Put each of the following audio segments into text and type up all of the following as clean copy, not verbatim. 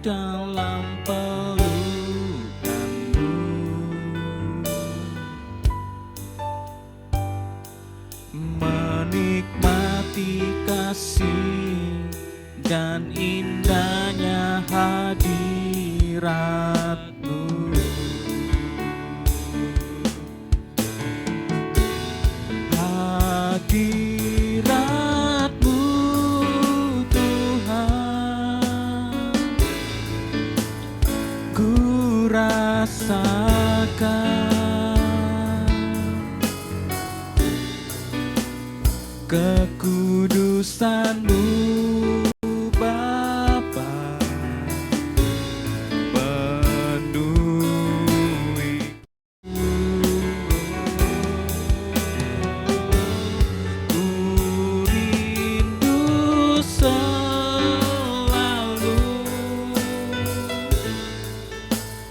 dalam pelukanmu, menikmati kasih dan indahnya hadirat-Mu. Hadirat-Mu Tuhan, ku rasakan kekudusan-Mu Bapa, penuhi ku rindu selalu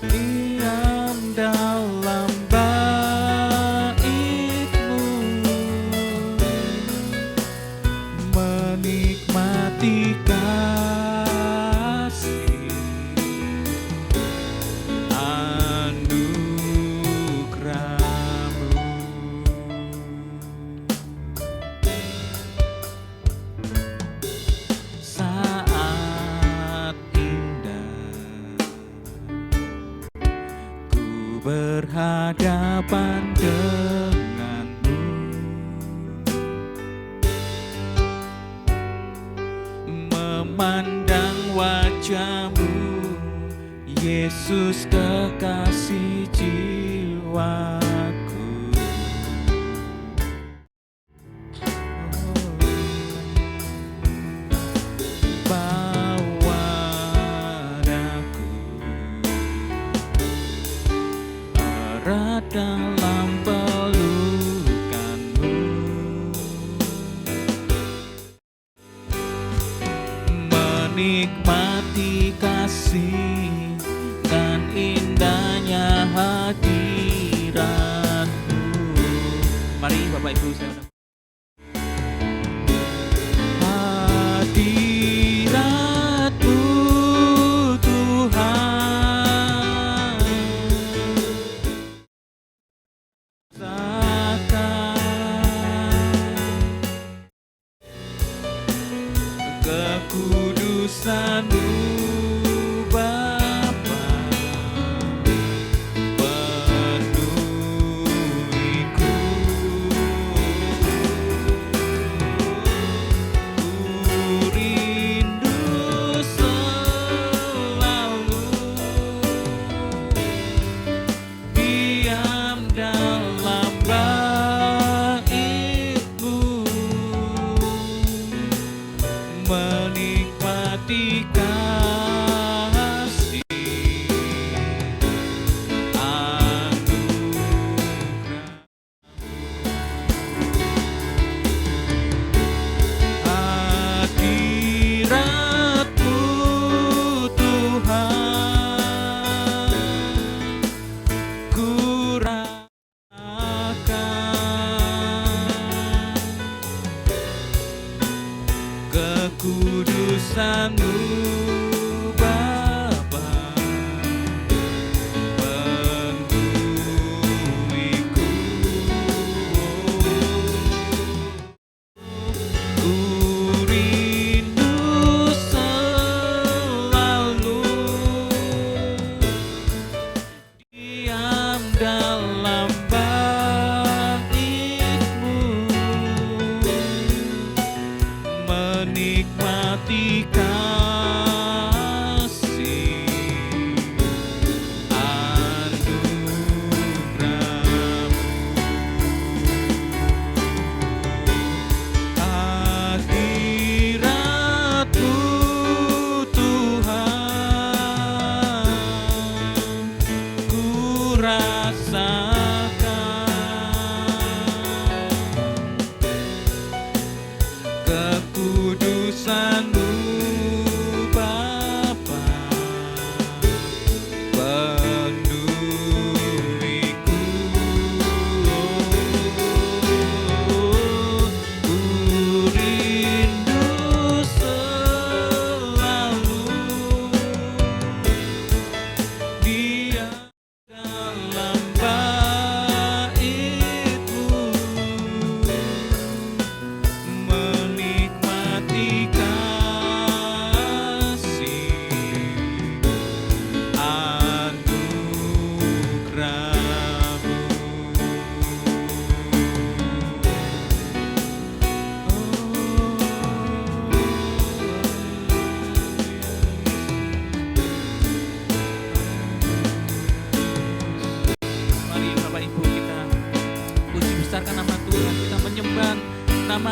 diam dalam bait-Mu, menikmati kasih anugerah-Mu. Saat indah ku berhadapan dengan-Mu, memandang wajah-Mu, Yesus kekasih jiwaku. Bawa daku erat dalam pelukan-Mu, menikmati kasih dan indahnya hadirat-Mu. Mari Bapak Ibu saya undang. Hadirat-Mu Tuhan, rasakan kekudusan-Mu Bapa, penuhiku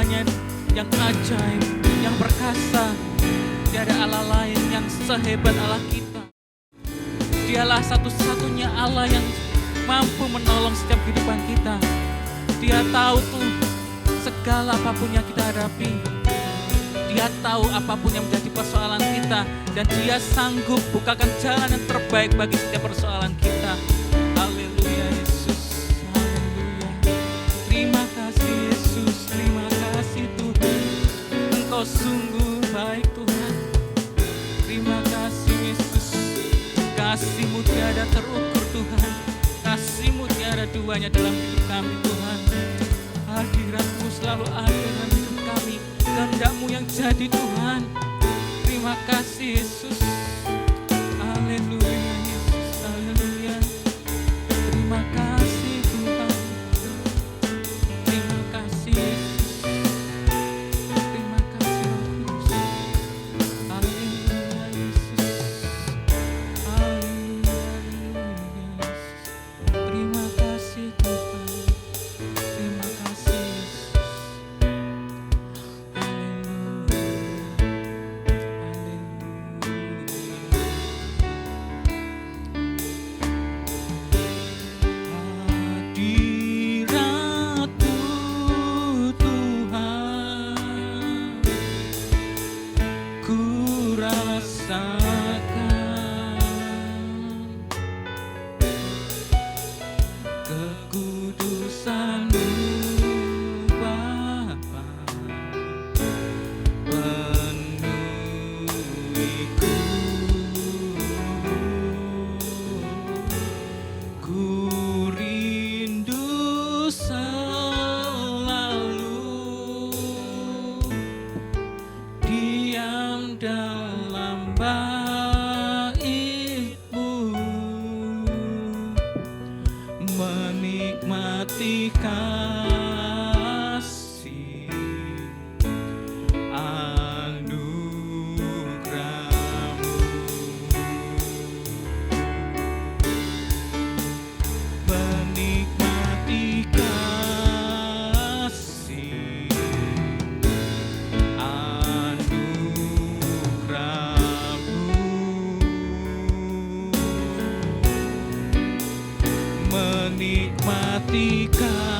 Allah-Nya yang ajaib, yang perkasa. Tiada Allah lain yang sehebat Allah kita. Dialah satu-satunya Allah yang mampu menolong setiap kehidupan kita. Dia tahu tuh segala apapun yang kita hadapi. Dia tahu apapun yang menjadi persoalan kita. Dan Dia sanggup bukakan jalan yang terbaik bagi setiap persoalan kita. Haleluya Yesus, haleluya. Terima kasih Yesus, terima kasih Tuhan. Engkau sungguh baik Tuhan. Terima kasih Yesus. Kasih-Mu tiada terukur Tuhan. Kasih-Mu tiada duanya dalam hidup kami Tuhan. Hadirat-Mu selalu ada dalam hidup kami. Kehendak-Mu yang jadi Tuhan. Terima kasih Yesus. Haleluya Yesus, haleluya. Terima kasih Tuhan. Terima kasih Yesus. Terima kasih Roh Kudus. Haleluya Yesus. Haleluya Yesus. Terima kasih Tuhan. Terima kasih Yesus. Hadirat-Mu Tuhan, ku rasakan kekudusan-Mu Bapa, penuhiku. Ku rindu selalu diam dalam bait-Mu, menikmati kasih anugerah-Mu, menikmati kasih anugerah-Mu, menikmati kasih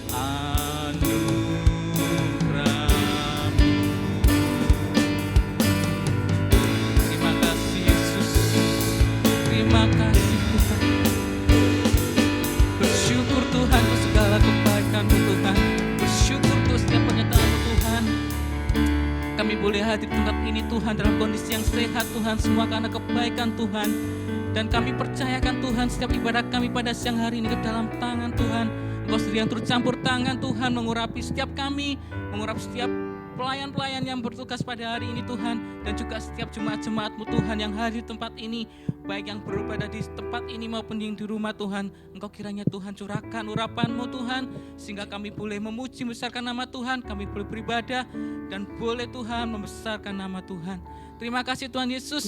anugerah-Mu. Terima kasih Yesus. Terima kasih Tuhan. Bersyukur Tuhan untuk segala kebaikan-Mu Tuhan. Bersyukur untuk setiap penyertaan-Mu Tuhan. Kami boleh hadir di tempat ini Tuhan dalam kondisi yang sehat Tuhan. Semua karena kebaikan Tuhan. Dan kami percayakan Tuhan setiap ibadah kami pada siang hari ini ke dalam tangan Tuhan. Engkau sendiri yang turut campur tangan Tuhan, mengurapi setiap kami, mengurapi setiap pelayan-pelayan yang bertugas pada hari ini Tuhan. Dan juga setiap jemaat-jemaat-Mu Tuhan yang hadir di tempat ini, baik yang beribadah di tempat ini maupun yang di rumah Tuhan. Engkau kiranya Tuhan curahkan urapan-Mu Tuhan, sehingga kami boleh memuji membesarkan nama Tuhan, kami boleh beribadah dan boleh Tuhan membesarkan nama Tuhan. Terima kasih Tuhan Yesus.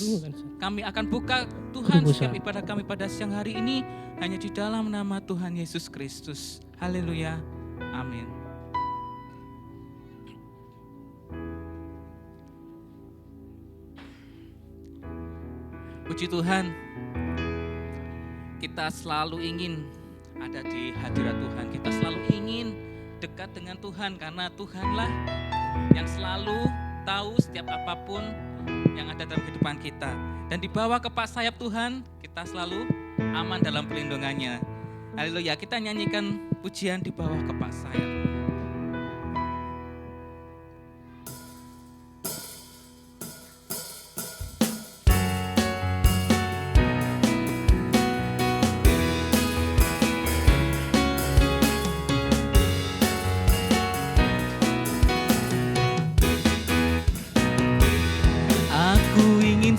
Kami akan buka Tuhan setiap ibadah kami pada siang hari ini hanya di dalam nama Tuhan Yesus Kristus. Haleluya. Amin. Puji Tuhan, kita selalu ingin ada di hadirat Tuhan. Kita selalu ingin dekat dengan Tuhan karena Tuhanlah yang selalu tahu setiap apapun yang ada dalam kehidupan kita. Dan di bawah kepak sayap Tuhan, kita selalu aman dalam perlindungannya. Haleluya, kita nyanyikan pujian di bawah kepak sayap.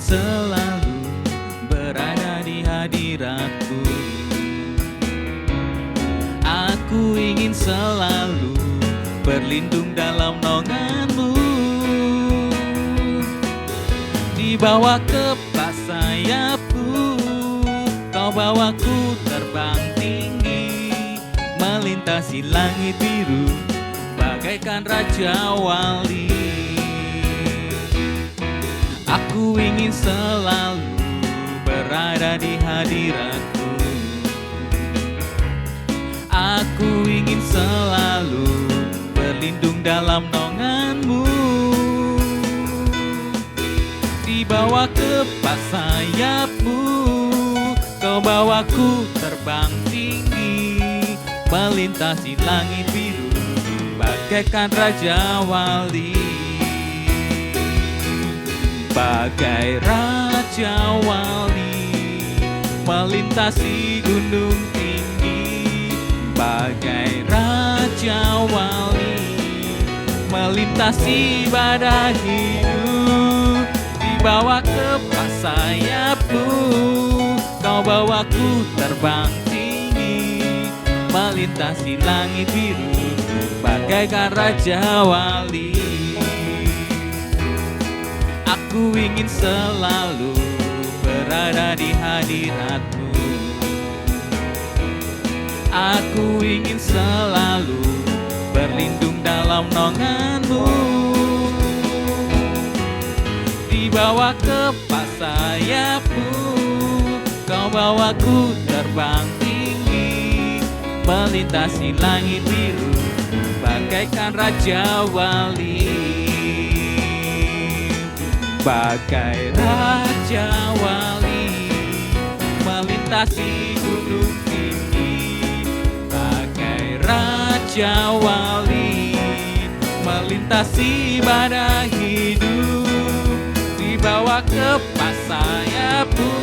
Selalu berada di hadirat-Mu. Aku ingin selalu berlindung dalam naungan-Mu. Di bawah kepak sayap-Mu, Kau bawaku terbang tinggi, melintasi langit biru bagaikan Raja Wali. Aku ingin selalu berada di hadirat-Mu. Aku ingin selalu berlindung dalam naungan-Mu. Di bawah kepas sayap-Mu, Kau bawaku terbang tinggi, melintasi langit biru bagaikan Raja Wali. Bagai Raja Wali melintasi gunung tinggi, bagai Raja Wali melintasi badai hidup. Di bawah kepas sayap-Mu, Kau bawaku terbang tinggi, melintasi langit biru bagaikan Raja Wali. Aku ingin selalu berada di hadirat-Mu. Aku ingin selalu berlindung dalam naungan-Mu. Di bawah kepas sayap-Mu, Kau bawaku terbang tinggi, melintasi langit biru bagaikan Raja Wali. Bagai Raja Wali melintasi gunung tinggi, bagai Raja Wali melintasi badai hidup. Di bawah kepas sayap-Mu,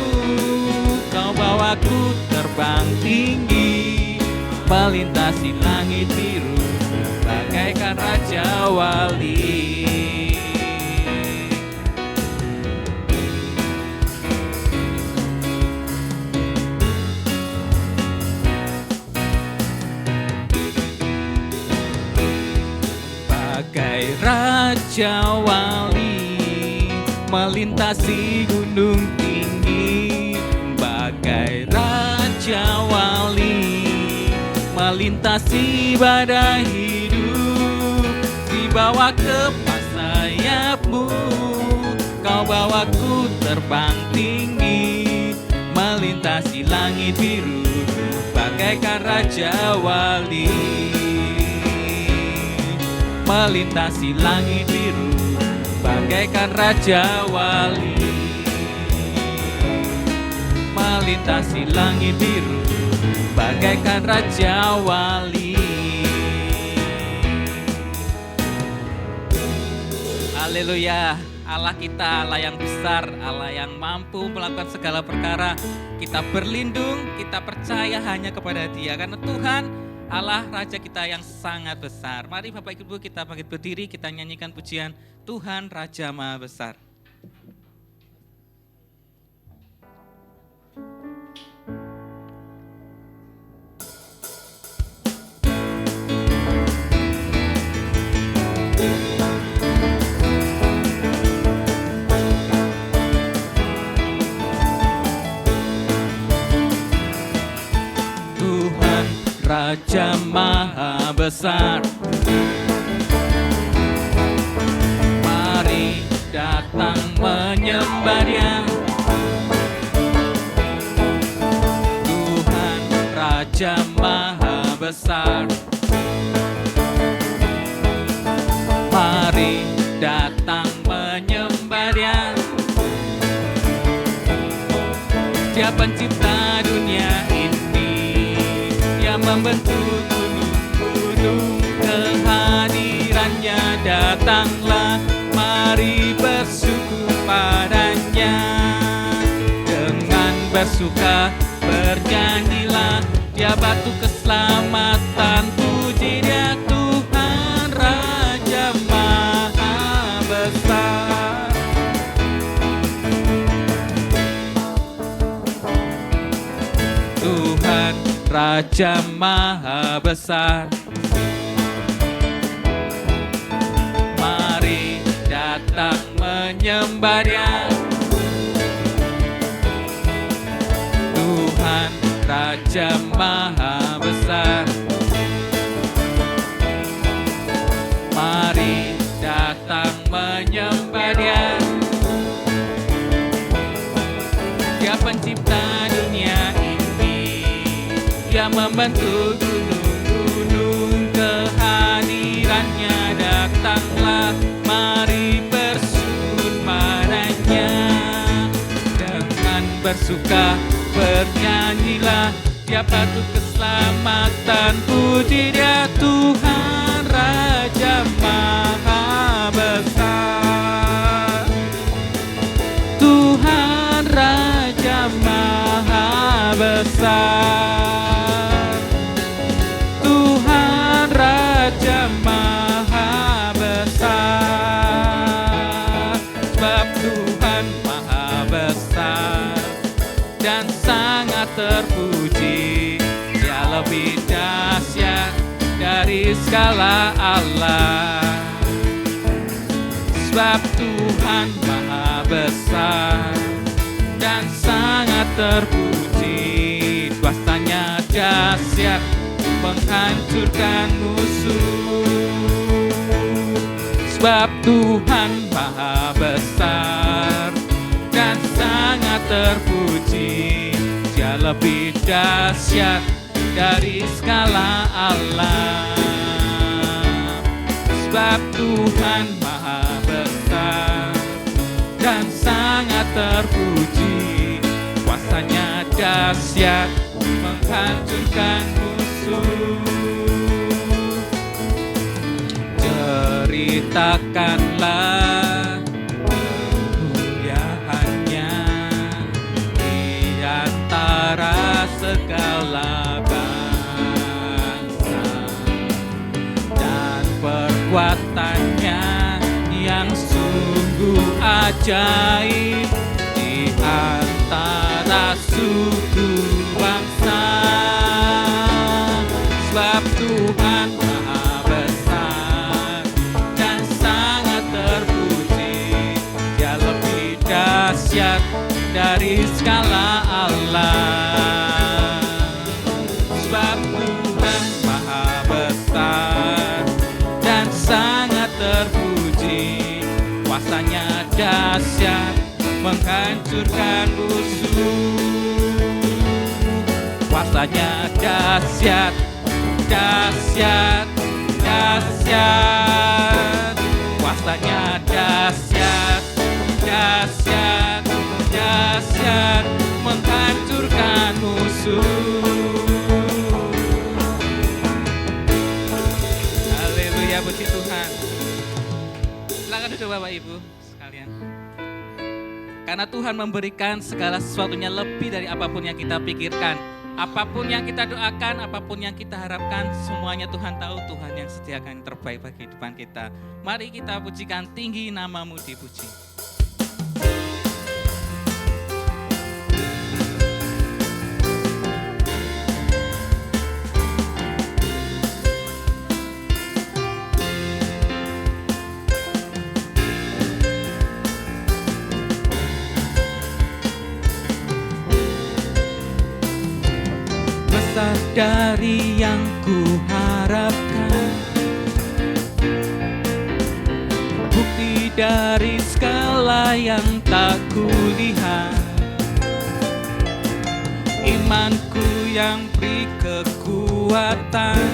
Kau bawaku terbang tinggi, melintasi langit biru bagaikan Raja Wali. Bagai Raja Wali melintasi gunung tinggi, bagai Raja Wali melintasi badai hidup. Di bawah kepas sayap-Mu, Kau bawaku terbang tinggi, melintasi langit biru bagaikan Raja Wali. Melintasi langit biru bagaikan Raja Wali. Melintasi langit biru bagaikan Raja Wali. Haleluya. Allah kita Allah yang besar, Allah yang mampu melakukan segala perkara. Kita berlindung, kita percaya hanya kepada Dia karena Tuhan Allah Raja kita yang sangat besar. Mari Bapak Ibu kita bangkit berdiri, kita nyanyikan pujian Tuhan Raja Maha Besar. Raja Maha Besar, mari datang menyembah Dia. Tuhan Raja Maha Besar, mari datang menyembah Dia. Dia pencipta dunia ini, Dia membentuk gunung-gunung, kehadirannya datanglah, mari bersyukur padanya. Dengan bersuka bernyanyilah, Dia batu keselamatan, puji Dia Tuhan Raja Maha Besar. Tuhan Raja Maha Besar, mari datang menyembah Dia. Tuhan Raja Maha Besar, pencipta dunia ini. Dia membentuk gunung-gunung, kehadirannya datanglah, mari bersyukur padanya. Dengan bersuka bernyanyilah, dia patut keselamatan, puji dia Tuhan Raja Maha Besar. Tuhan Raja Maha Besar. Tuhan Raja Maha Besar. Sebab Tuhan Maha Besar dan sangat terpuji, dia lebih dahsyat dari segala Allah. Sebab Tuhan Maha Besar dan sangat terpuji, kuasanya dahsyat menghancurkan musuh. Sebab Tuhan Maha Besar dan sangat terpuji, dia lebih dahsyat dari segala Allah. Sebab Tuhan Maha Besar dan sangat terpuji, kuasanya dahsyat menghancurkan musuh. Ceritakanlah kemuliaannya di antara segala bangsa, dan perbuatannya yang sungguh ajaib di antara suku bangsa. Sebab Tuhan Maha Besar dan sangat terpuji, dia lebih dahsyat dari segala Allah. Sebab Tuhan Maha Besar dan sangat terpuji, kuasanya dahsyat menghancurkan musuh. Kuasanya dahsyat, dahsyat, dahsyat. Kuasanya dahsyat, dahsyat, dahsyat menghancurkan musuh. Haleluya, puji Tuhan. Silakan duduk Bapak Ibu sekalian. Karena Tuhan memberikan segala sesuatunya lebih dari apapun yang kita pikirkan. Apapun yang kita doakan, apapun yang kita harapkan, semuanya Tuhan tahu. Tuhan yang sediakan yang terbaik bagi kehidupan kita. Mari kita pujikan, tinggi namamu dipuji. Dari yang ku harapkan, bukti dari segala yang tak kulihat, imanku yang beri kekuatan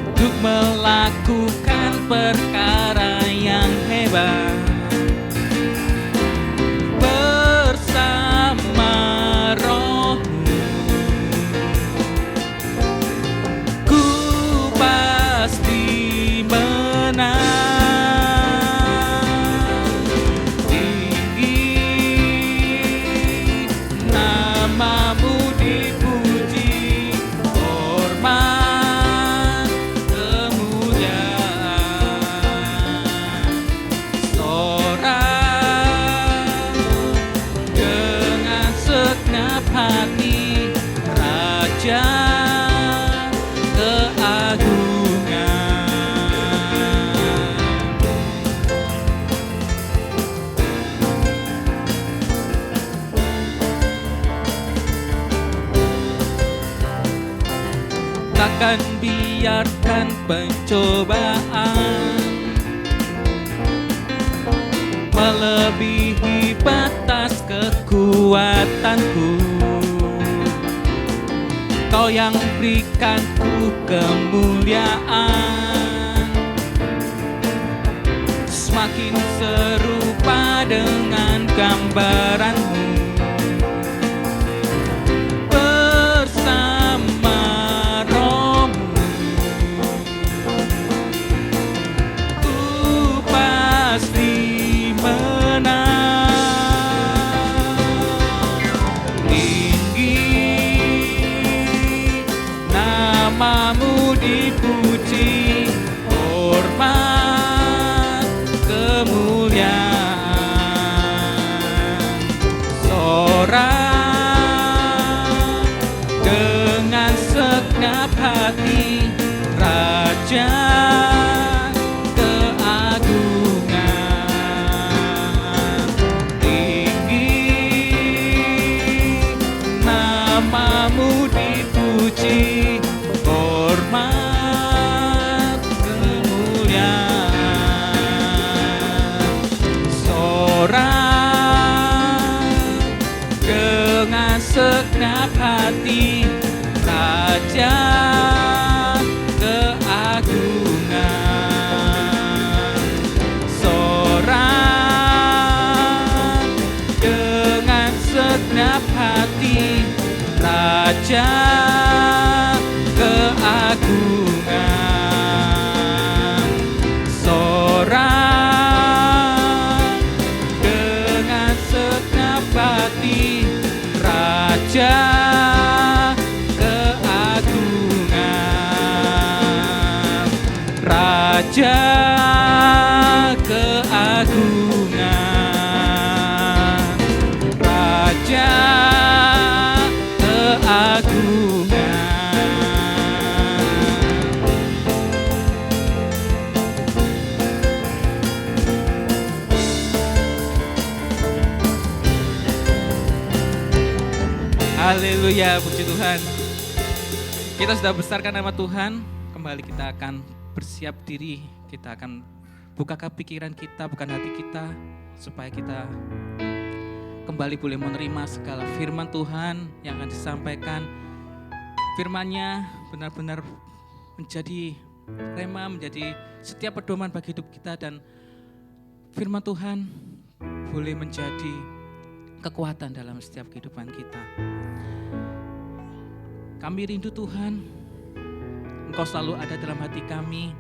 untuk melakukan perkara yang hebat. Takkan biarkan pencobaan melebihi batas kekuatanku. Kau yang berikanku kemuliaan, semakin serupa dengan gambaranmu. Bersama Rohmu ku pasti menang. Tinggi namamu dipuji, hormat kemuliaan. Sorak dengan segenap hati, Raja keagungan. Tinggi namamu dipuji, hormat kemuliaan. Sorak dengan segenap hati, Raja keagungan. Sorak dengan segenap hati, Raja keagungan. Sorak dengan segenap hati, Raja keagungan. Raja keagungan. Raja keagungan. Haleluya, puji Tuhan. Kita sudah besarkan nama Tuhan. Kembali kita akan bersiap diri. Kita akan bukakan pikiran kita, bukan hati kita, supaya kita kembali boleh menerima segala firman Tuhan yang akan disampaikan. Firman-Nya benar-benar menjadi rema, menjadi setiap pedoman bagi hidup kita, dan firman Tuhan boleh menjadi kekuatan dalam setiap kehidupan kita. Kami rindu Tuhan, Engkau selalu ada dalam hati kami,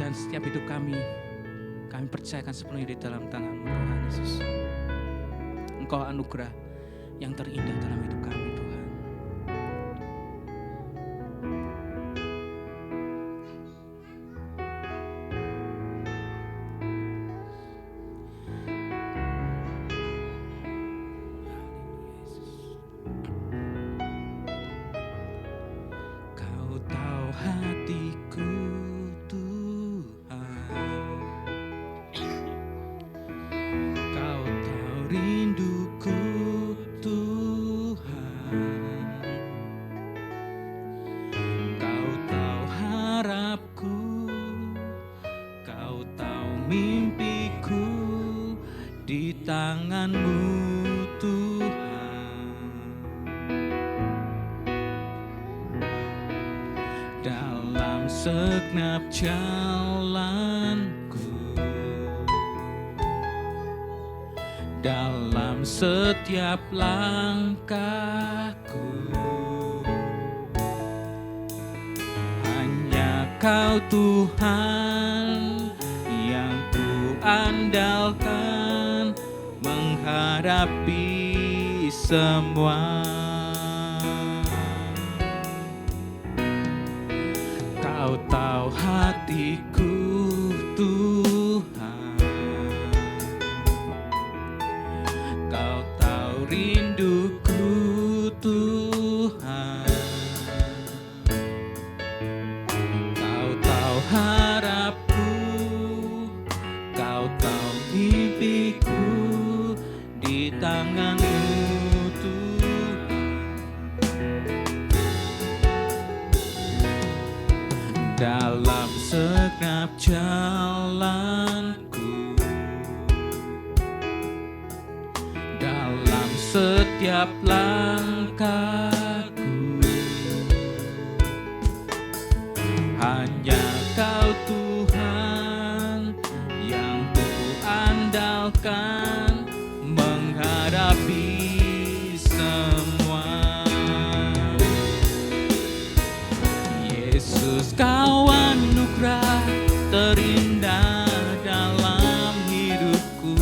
dan setiap hidup kami percayakan sepenuhnya di dalam tangan-Mu Tuhan Yesus. Engkau anugerah yang terindah dalam hidup kami Tuhan. Kau tahu hatiku Tuhan, Kau tahu rinduku Tuhan, Kau tahu harapku, Kau tahu mimpiku di tangan-Mu Tuhan. Dalam segenap jalanku, dalam setiap langkahku, hanya Kau Tuhan yang ku andalkan menghadapi semua. Kau tahu hatiku Tuhan, Kau tahu rinduku Tuhan, Kau tahu harapku, Kau tahu mimpiku di tangan-Mu Tuhan. Dalam segenap jalanku, setiap langkahku. Hanya Kau Tuhan yang ku andalkan menghadapi semua. Yesus, Kau anugerah terindah dalam hidupku.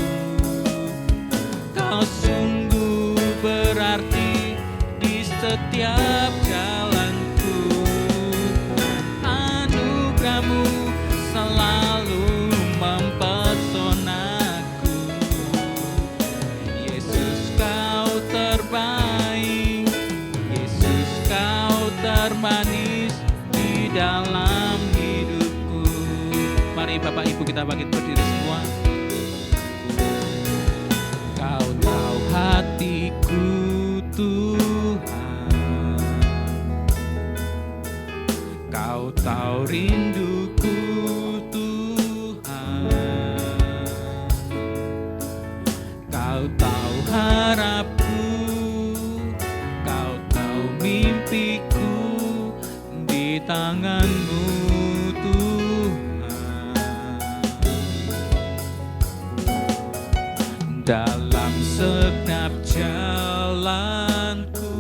Kau sungguh berarti di setiap jalanku. Anugerah-Mu selalu mempesonaku. Yesus, Kau terbaik. Yesus, Kau termanis di dalam hidupku. Mari Bapak Ibu kita bangkit berdiri semua. Kau tahu hatiku Tuhan, Kau tahu rinduku Tuhan, Kau tahu harapku, Kau tahu mimpiku di tangan-Mu Tuhan. Dalam segenap jalanku,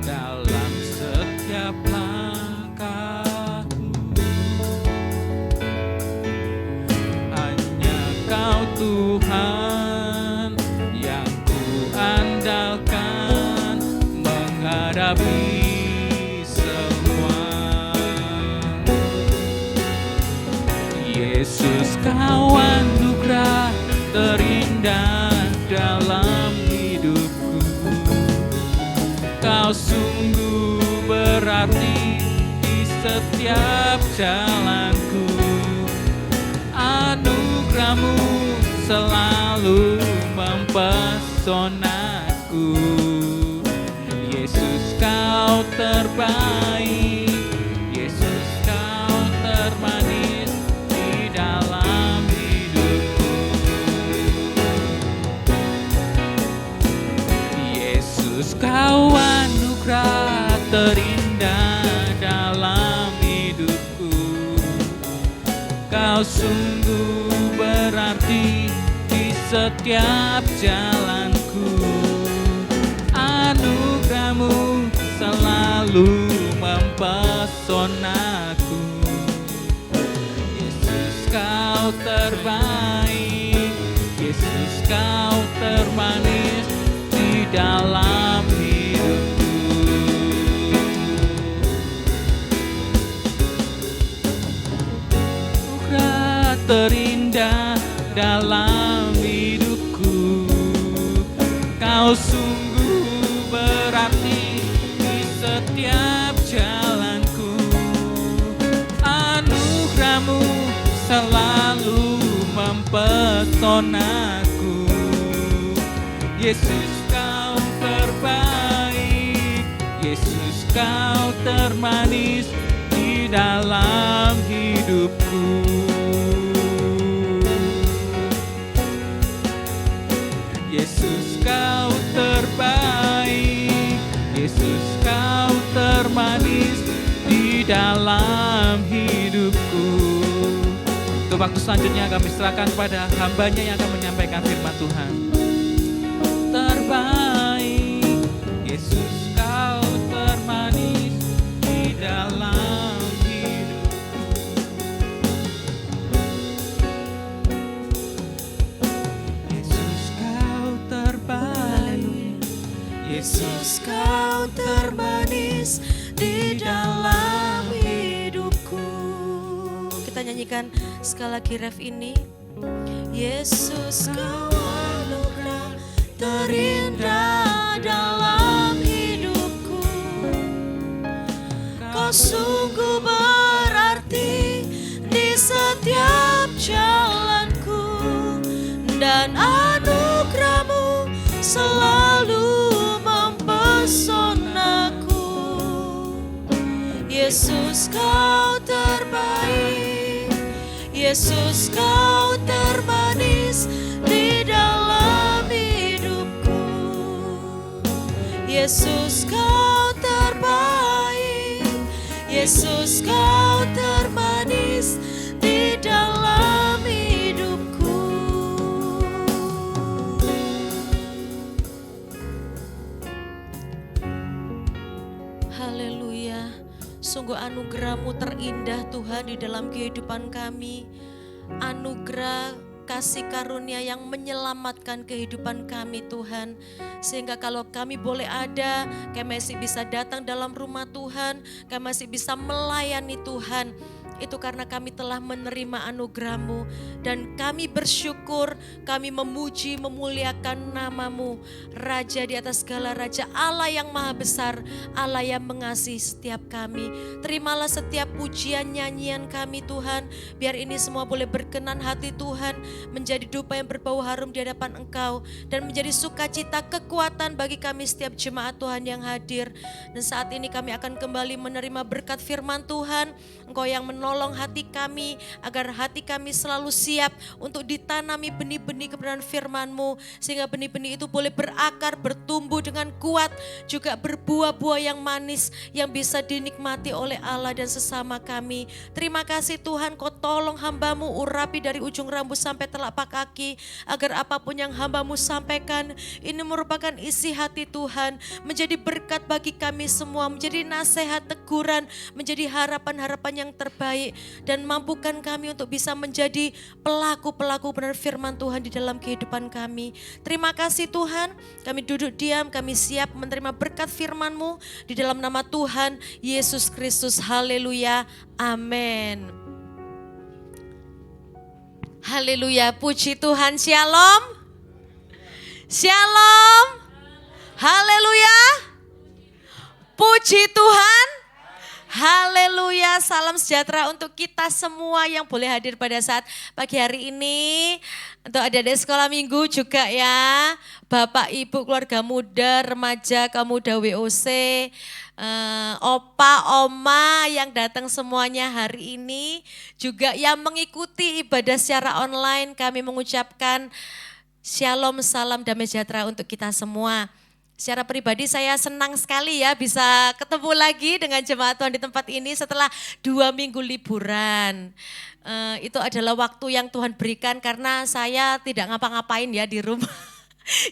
dalam setiap langkahku, hanya Kau Tuhan yang ku andalkan menghadapi semua. Yesus, Kau anugerah terindah dalam hidupku. Kau sungguh berarti di setiap jalanku. Anugerah-Mu selalu mempesonaku. Yesus, Kau terbaik. Yesus, Kau termanis di dalam hidupku. Yesus, Kau anugerah terindah dalam hidupku. Kau sungguh berarti di setiap jalanku. Anugerah-Mu selalu mempesonaku. Yesus, Kau terbaik. Yesus, Kau termanis di dalam hidupku. Anugerah terindah dalam hidupku. Kau sungguh berarti di setiap jalanku. Anugerah-Mu selalu mempesonaku. Yesus, Kau terbaik. Yesus, Kau termanis di dalam hidupku. Yesus, Kau terbaik. Yesus, Kau termanis di dalam hidupku. Untuk waktu selanjutnya kami serahkan pada hamba-Nya yang akan menyampaikan firman Tuhan. Terbaik, Yesus, Kau termanis di dalam hidupku. Yesus, Kau terbaik. Yesus, Kau termanis di dalam hidupku. Kita nyanyikan sekali lagi ref ini. Yesus, Kau anugerah terindah dalam hidupku. Kau sungguh berarti di setiap jalanku. Dan anugerah-Mu selalu mempesonaku. Yesus, Kau terbaik. Yesus, Kau termanis di dalam Yesus kau terbaik, Yesus kau termanis di dalam hidupku. Haleluya, sungguh anugerah-Mu terindah Tuhan di dalam kehidupan kami. Anugerah kasih karunia yang menyelamatkan kehidupan kami Tuhan. Sehingga kalau kami boleh ada, kami masih bisa datang dalam rumah Tuhan, kami masih bisa melayani Tuhan. Itu karena kami telah menerima anugerah-Mu. Dan kami bersyukur, kami memuji, memuliakan nama-Mu. Raja di atas segala raja, Allah yang maha besar, Allah yang mengasihi setiap kami. Terimalah setiap pujian nyanyian kami Tuhan. Biar ini semua boleh berkenan hati Tuhan, menjadi dupa yang berbau harum di hadapan Engkau. Dan menjadi sukacita kekuatan bagi kami setiap jemaat Tuhan yang hadir. Dan saat ini kami akan kembali menerima berkat firman Tuhan. Engkau yang menolong hati kami, agar hati kami selalu siap untuk ditanami benih-benih kebenaran firman-Mu. Sehingga benih-benih itu boleh berakar, bertumbuh dengan kuat, juga berbuah-buah yang manis, yang bisa dinikmati oleh Allah dan sesama kami. Terima kasih Tuhan, Kau tolong hamba-Mu urapi dari ujung rambut sampai telapak kaki, agar apapun yang hamba-Mu sampaikan, ini merupakan isi hati Tuhan, menjadi berkat bagi kami semua, menjadi nasihat, teguran, menjadi harapan-harapan yang terbaik, dan mampukan kami untuk bisa menjadi pelaku-pelaku benar firman Tuhan di dalam kehidupan kami. Terima kasih Tuhan, kami duduk diam, kami siap menerima berkat firman-Mu di dalam nama Tuhan Yesus Kristus. Haleluya, amin. Haleluya, puji Tuhan. Shalom, shalom, haleluya, puji Tuhan. Haleluya, salam sejahtera untuk kita semua yang boleh hadir pada saat pagi hari ini. Untuk adik-adik sekolah minggu juga ya, Bapak Ibu keluarga muda, remaja, kaum muda WOC, opa, oma yang datang semuanya hari ini. Juga yang mengikuti ibadah secara online, kami mengucapkan shalom, salam damai sejahtera untuk kita semua. Secara pribadi saya senang sekali ya bisa ketemu lagi dengan jemaat Tuhan di tempat ini setelah 2 minggu liburan. Itu adalah waktu yang Tuhan berikan karena saya tidak ngapa-ngapain ya di rumah.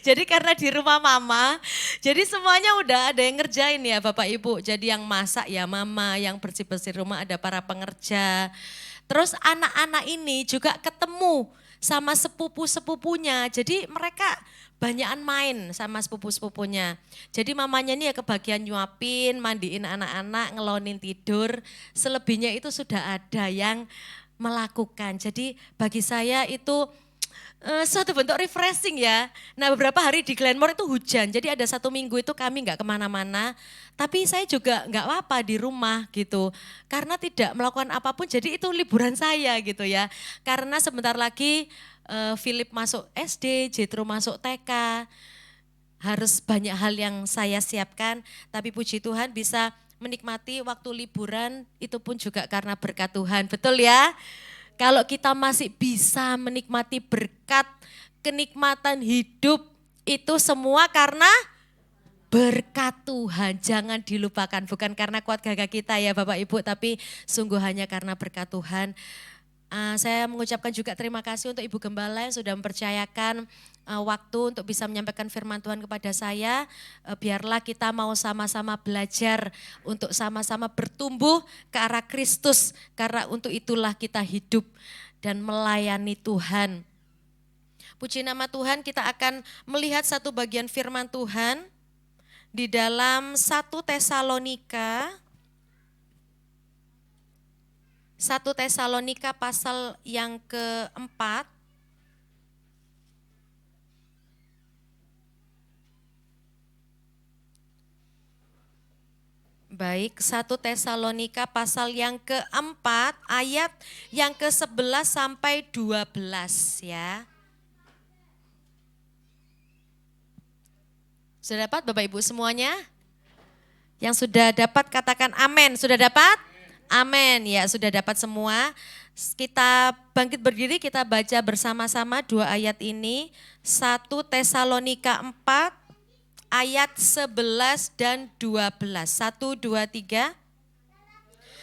Jadi karena di rumah mama, jadi semuanya udah ada yang ngerjain ya Bapak Ibu. Jadi yang masak ya mama, yang bersih-bersih rumah ada para pengerja. Terus anak-anak ini juga ketemu sama sepupu-sepupunya. Jadi mereka banyakan main sama sepupu-sepupunya. Jadi mamanya ini ya kebagian nyuapin, mandiin anak-anak, ngelonin tidur. Selebihnya itu sudah ada yang melakukan. Jadi bagi saya itu suatu bentuk refreshing ya. Nah beberapa hari di Glenmore itu hujan, jadi ada 1 minggu itu kami nggak kemana-mana. Tapi saya juga nggak apa-apa di rumah gitu. Karena tidak melakukan apapun, jadi itu liburan saya gitu ya. Karena sebentar lagi Philip masuk SD, Jethro masuk TK. Harus banyak hal yang saya siapkan, tapi puji Tuhan bisa menikmati waktu liburan itu pun juga karena berkat Tuhan. Betul ya? Kalau kita masih bisa menikmati berkat, kenikmatan hidup, itu semua karena berkat Tuhan. Jangan dilupakan, bukan karena kuat gagah kita ya Bapak Ibu, tapi sungguh hanya karena berkat Tuhan. Saya mengucapkan juga terima kasih untuk Ibu Gembala yang sudah mempercayakan waktu untuk bisa menyampaikan firman Tuhan kepada saya. Biarlah kita mau sama-sama belajar untuk sama-sama bertumbuh ke arah Kristus. Karena untuk itulah kita hidup dan melayani Tuhan. Puji nama Tuhan, kita akan melihat satu bagian firman Tuhan di dalam 1 Tesalonika pasal yang keempat. Baik, 1 Tesalonika pasal yang keempat ayat yang ke-11 sampai 12 ya. Sudah dapat Bapak Ibu semuanya? Yang sudah dapat katakan amin. Sudah dapat? Amin. Ya, sudah dapat semua. Kita bangkit berdiri, kita baca bersama-sama 2 ayat ini. 1 Tesalonika 4 ayat 11 dan 12. 1, 2, 3.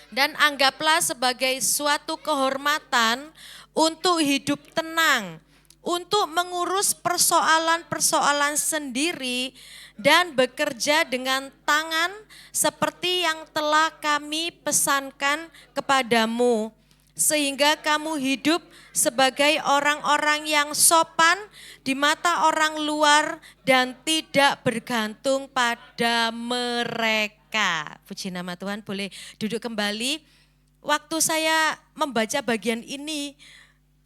Dan anggaplah sebagai suatu kehormatan untuk hidup tenang, untuk mengurus persoalan-persoalan sendiri dan bekerja dengan tangan seperti yang telah kami pesankan kepadamu. Sehingga kamu hidup sebagai orang-orang yang sopan di mata orang luar dan tidak bergantung pada mereka. Puji nama Tuhan, boleh duduk kembali. Waktu saya membaca bagian ini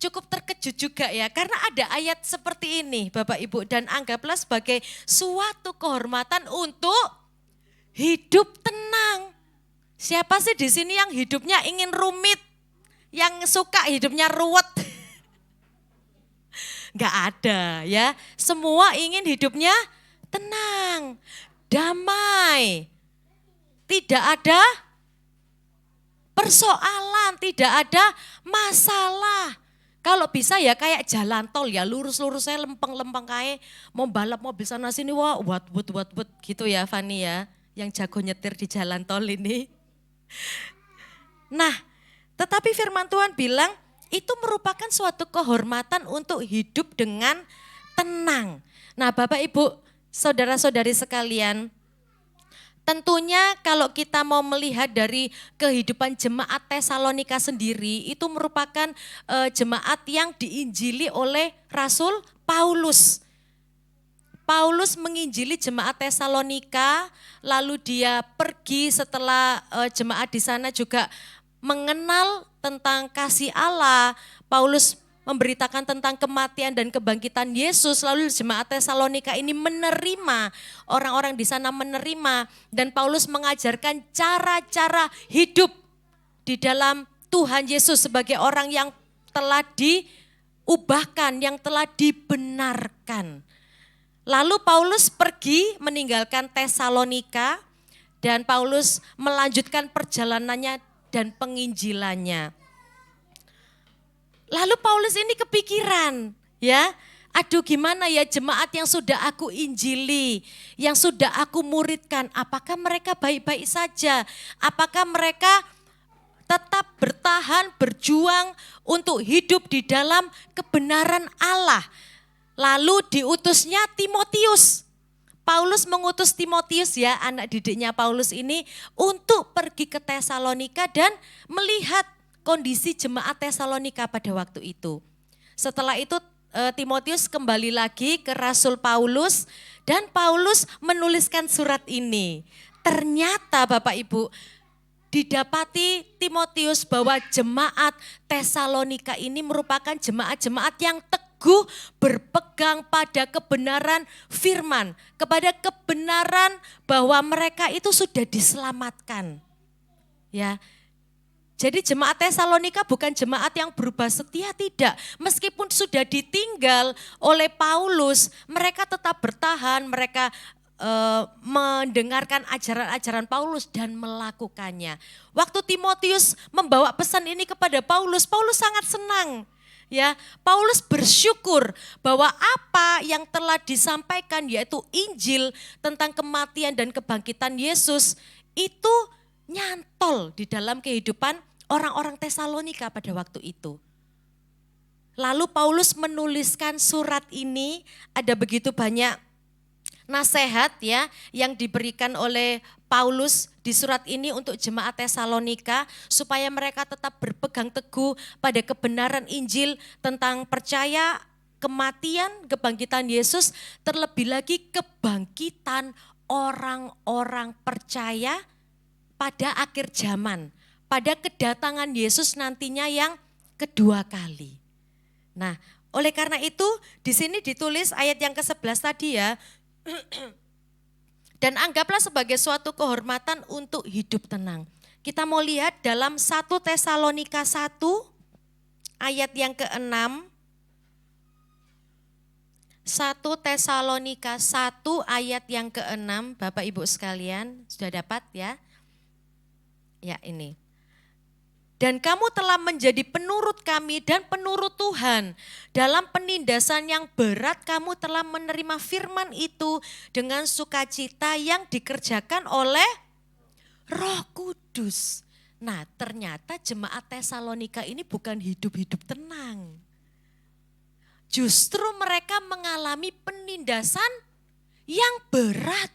cukup terkejut juga ya, karena ada ayat seperti ini Bapak Ibu. Dan anggaplah sebagai suatu kehormatan untuk hidup tenang. Siapa sih di sini yang hidupnya ingin rumit? Yang suka hidupnya ruwet? Enggak ada ya. Semua ingin hidupnya tenang, damai. Tidak ada persoalan, tidak ada masalah. Kalau bisa ya kayak jalan tol ya, lurus-lurus saya lempeng-lempeng kayak mau balap mobil sana sini, wah wat gitu ya Fani ya. Yang jago nyetir di jalan tol ini. Nah, tetapi firman Tuhan bilang itu merupakan suatu kehormatan untuk hidup dengan tenang. Nah Bapak Ibu, saudara-saudari sekalian, tentunya kalau kita mau melihat dari kehidupan jemaat Tesalonika sendiri, itu merupakan jemaat yang diinjili oleh Rasul Paulus. Paulus menginjili jemaat Tesalonika, lalu dia pergi setelah jemaat di sana juga mengenal tentang kasih Allah. Paulus memberitakan tentang kematian dan kebangkitan Yesus, lalu jemaat Tesalonika ini menerima, orang-orang di sana menerima, dan Paulus mengajarkan cara-cara hidup di dalam Tuhan Yesus sebagai orang yang telah diubahkan, yang telah dibenarkan. Lalu Paulus pergi meninggalkan Tesalonika dan Paulus melanjutkan perjalanannya dan penginjilannya. Lalu Paulus ini kepikiran, ya, aduh gimana ya jemaat yang sudah aku injili, yang sudah aku muridkan, apakah mereka baik-baik saja? Apakah mereka tetap bertahan, berjuang untuk hidup di dalam kebenaran Allah? Lalu diutusnya Timotius. Paulus mengutus Timotius ya, anak didiknya Paulus ini untuk pergi ke Tesalonika dan melihat kondisi jemaat Tesalonika pada waktu itu. Setelah itu Timotius kembali lagi ke Rasul Paulus dan Paulus menuliskan surat ini. Ternyata Bapak Ibu didapati Timotius bahwa jemaat Tesalonika ini merupakan jemaat-jemaat yang teguh berpegang pada kebenaran firman, kepada kebenaran bahwa mereka itu sudah diselamatkan. Ya. Jadi jemaat Tesalonika bukan jemaat yang berubah setia, tidak. Meskipun sudah ditinggal oleh Paulus, mereka tetap bertahan, mereka mendengarkan ajaran-ajaran Paulus dan melakukannya. Waktu Timotius membawa pesan ini kepada Paulus, Paulus sangat senang. Ya, Paulus bersyukur bahwa apa yang telah disampaikan yaitu Injil tentang kematian dan kebangkitan Yesus itu nyantol di dalam kehidupan orang-orang Tesalonika pada waktu itu. Lalu Paulus menuliskan surat ini, ada begitu banyak nasihat ya yang diberikan oleh Paulus di surat ini untuk jemaat Tesalonika supaya mereka tetap berpegang teguh pada kebenaran Injil tentang percaya kematian, kebangkitan Yesus, terlebih lagi kebangkitan orang-orang percaya pada akhir zaman, pada kedatangan Yesus nantinya yang kedua kali. Nah, oleh karena itu di sini ditulis ayat yang ke-11 tadi ya, dan anggaplah sebagai suatu kehormatan untuk hidup tenang. Kita mau lihat dalam 1 Tesalonika 1 ayat yang ke-6. 1 Tesalonika 1 ayat yang ke-6, Bapak Ibu sekalian sudah dapat ya? Ya ini. Dan kamu telah menjadi penurut kami dan penurut Tuhan. Dalam penindasan yang berat kamu telah menerima firman itu dengan sukacita yang dikerjakan oleh Roh Kudus. Nah, ternyata jemaat Tesalonika ini bukan hidup-hidup tenang. Justru mereka mengalami penindasan yang berat.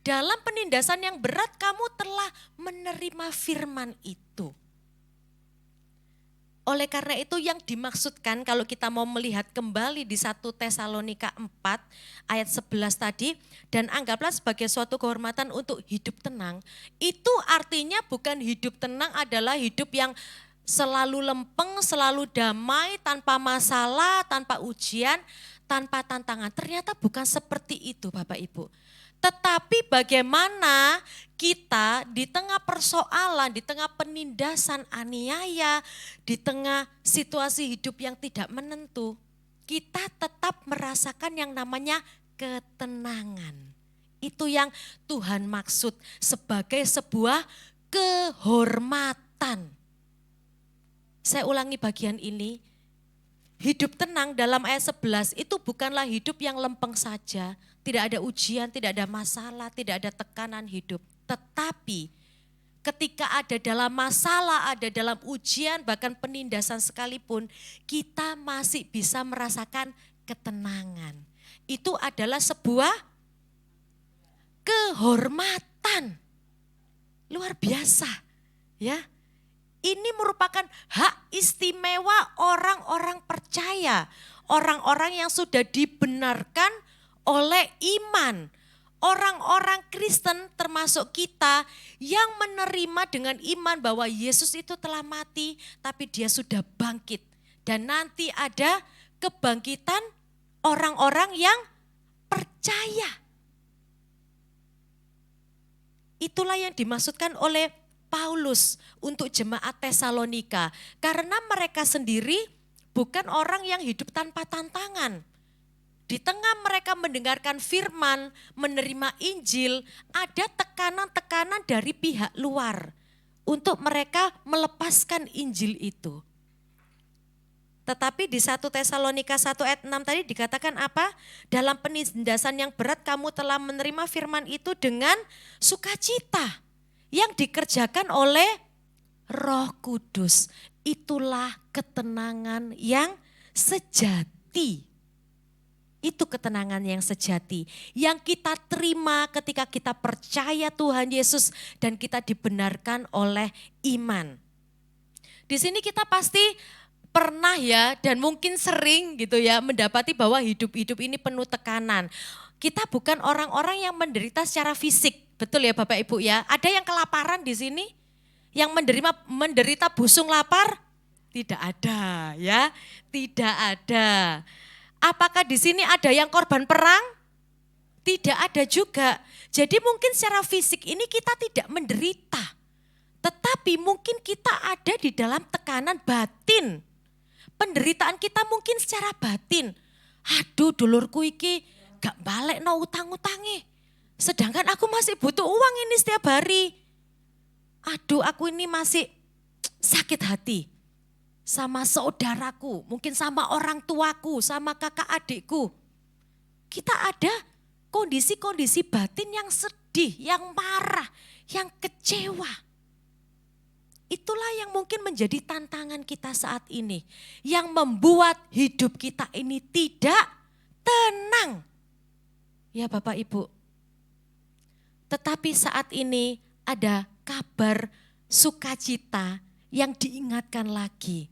Dalam penindasan yang berat kamu telah menerima firman itu. Oleh karena itu yang dimaksudkan kalau kita mau melihat kembali di 1 Tesalonika 4 ayat 11 tadi, dan anggaplah sebagai suatu kehormatan untuk hidup tenang, itu artinya bukan hidup tenang adalah hidup yang selalu lempeng, selalu damai, tanpa masalah, tanpa ujian, tanpa tantangan. Ternyata bukan seperti itu Bapak Ibu. Tetapi bagaimana kita di tengah persoalan, di tengah penindasan, aniaya, di tengah situasi hidup yang tidak menentu, kita tetap merasakan yang namanya ketenangan. Itu yang Tuhan maksud sebagai sebuah kehormatan. Saya ulangi bagian ini. Hidup tenang dalam ayat 11 itu bukanlah hidup yang lempeng saja. Tidak ada ujian, tidak ada masalah, tidak ada tekanan hidup. Tetapi ketika ada dalam masalah, ada dalam ujian, bahkan penindasan sekalipun, kita masih bisa merasakan ketenangan. Itu adalah sebuah kehormatan. Luar biasa, ya. Ini merupakan hak istimewa orang-orang percaya, orang-orang yang sudah dibenarkan oleh iman. Orang-orang Kristen termasuk kita yang menerima dengan iman bahwa Yesus itu telah mati tapi dia sudah bangkit. Dan nanti ada kebangkitan orang-orang yang percaya. Itulah yang dimaksudkan oleh Paulus untuk jemaat Tesalonika. Karena mereka sendiri bukan orang yang hidup tanpa tantangan. Di tengah mereka mendengarkan firman, menerima Injil, ada tekanan-tekanan dari pihak luar untuk mereka melepaskan Injil itu. Tetapi di 1 Tesalonika 1 ayat 6 tadi dikatakan apa? Dalam penindasan yang berat kamu telah menerima firman itu dengan sukacita yang dikerjakan oleh Roh Kudus. Itulah ketenangan yang sejati. Itu ketenangan yang sejati yang kita terima ketika kita percaya Tuhan Yesus dan kita dibenarkan oleh iman. Di sini kita pasti pernah ya dan mungkin sering gitu ya mendapati bahwa hidup-hidup ini penuh tekanan. Kita bukan orang-orang yang menderita secara fisik. Betul ya Bapak Ibu ya. Ada yang kelaparan di sini? Yang menderita busung lapar? Tidak ada ya. Tidak ada. Apakah di sini ada yang korban perang? Tidak ada juga. Jadi mungkin secara fisik ini kita tidak menderita. Tetapi mungkin kita ada di dalam tekanan batin. Penderitaan kita mungkin secara batin. Aduh dulurku iki gak balik no utang-utangi. Sedangkan aku masih butuh uang ini setiap hari. Aduh aku ini masih sakit hati. Sama saudaraku, mungkin sama orang tuaku, sama kakak adikku. Kita ada kondisi-kondisi batin yang sedih, yang marah, yang kecewa. Itulah yang mungkin menjadi tantangan kita saat ini. Yang membuat hidup kita ini tidak tenang. Ya Bapak Ibu. Tetapi saat ini ada kabar sukacita yang diingatkan lagi.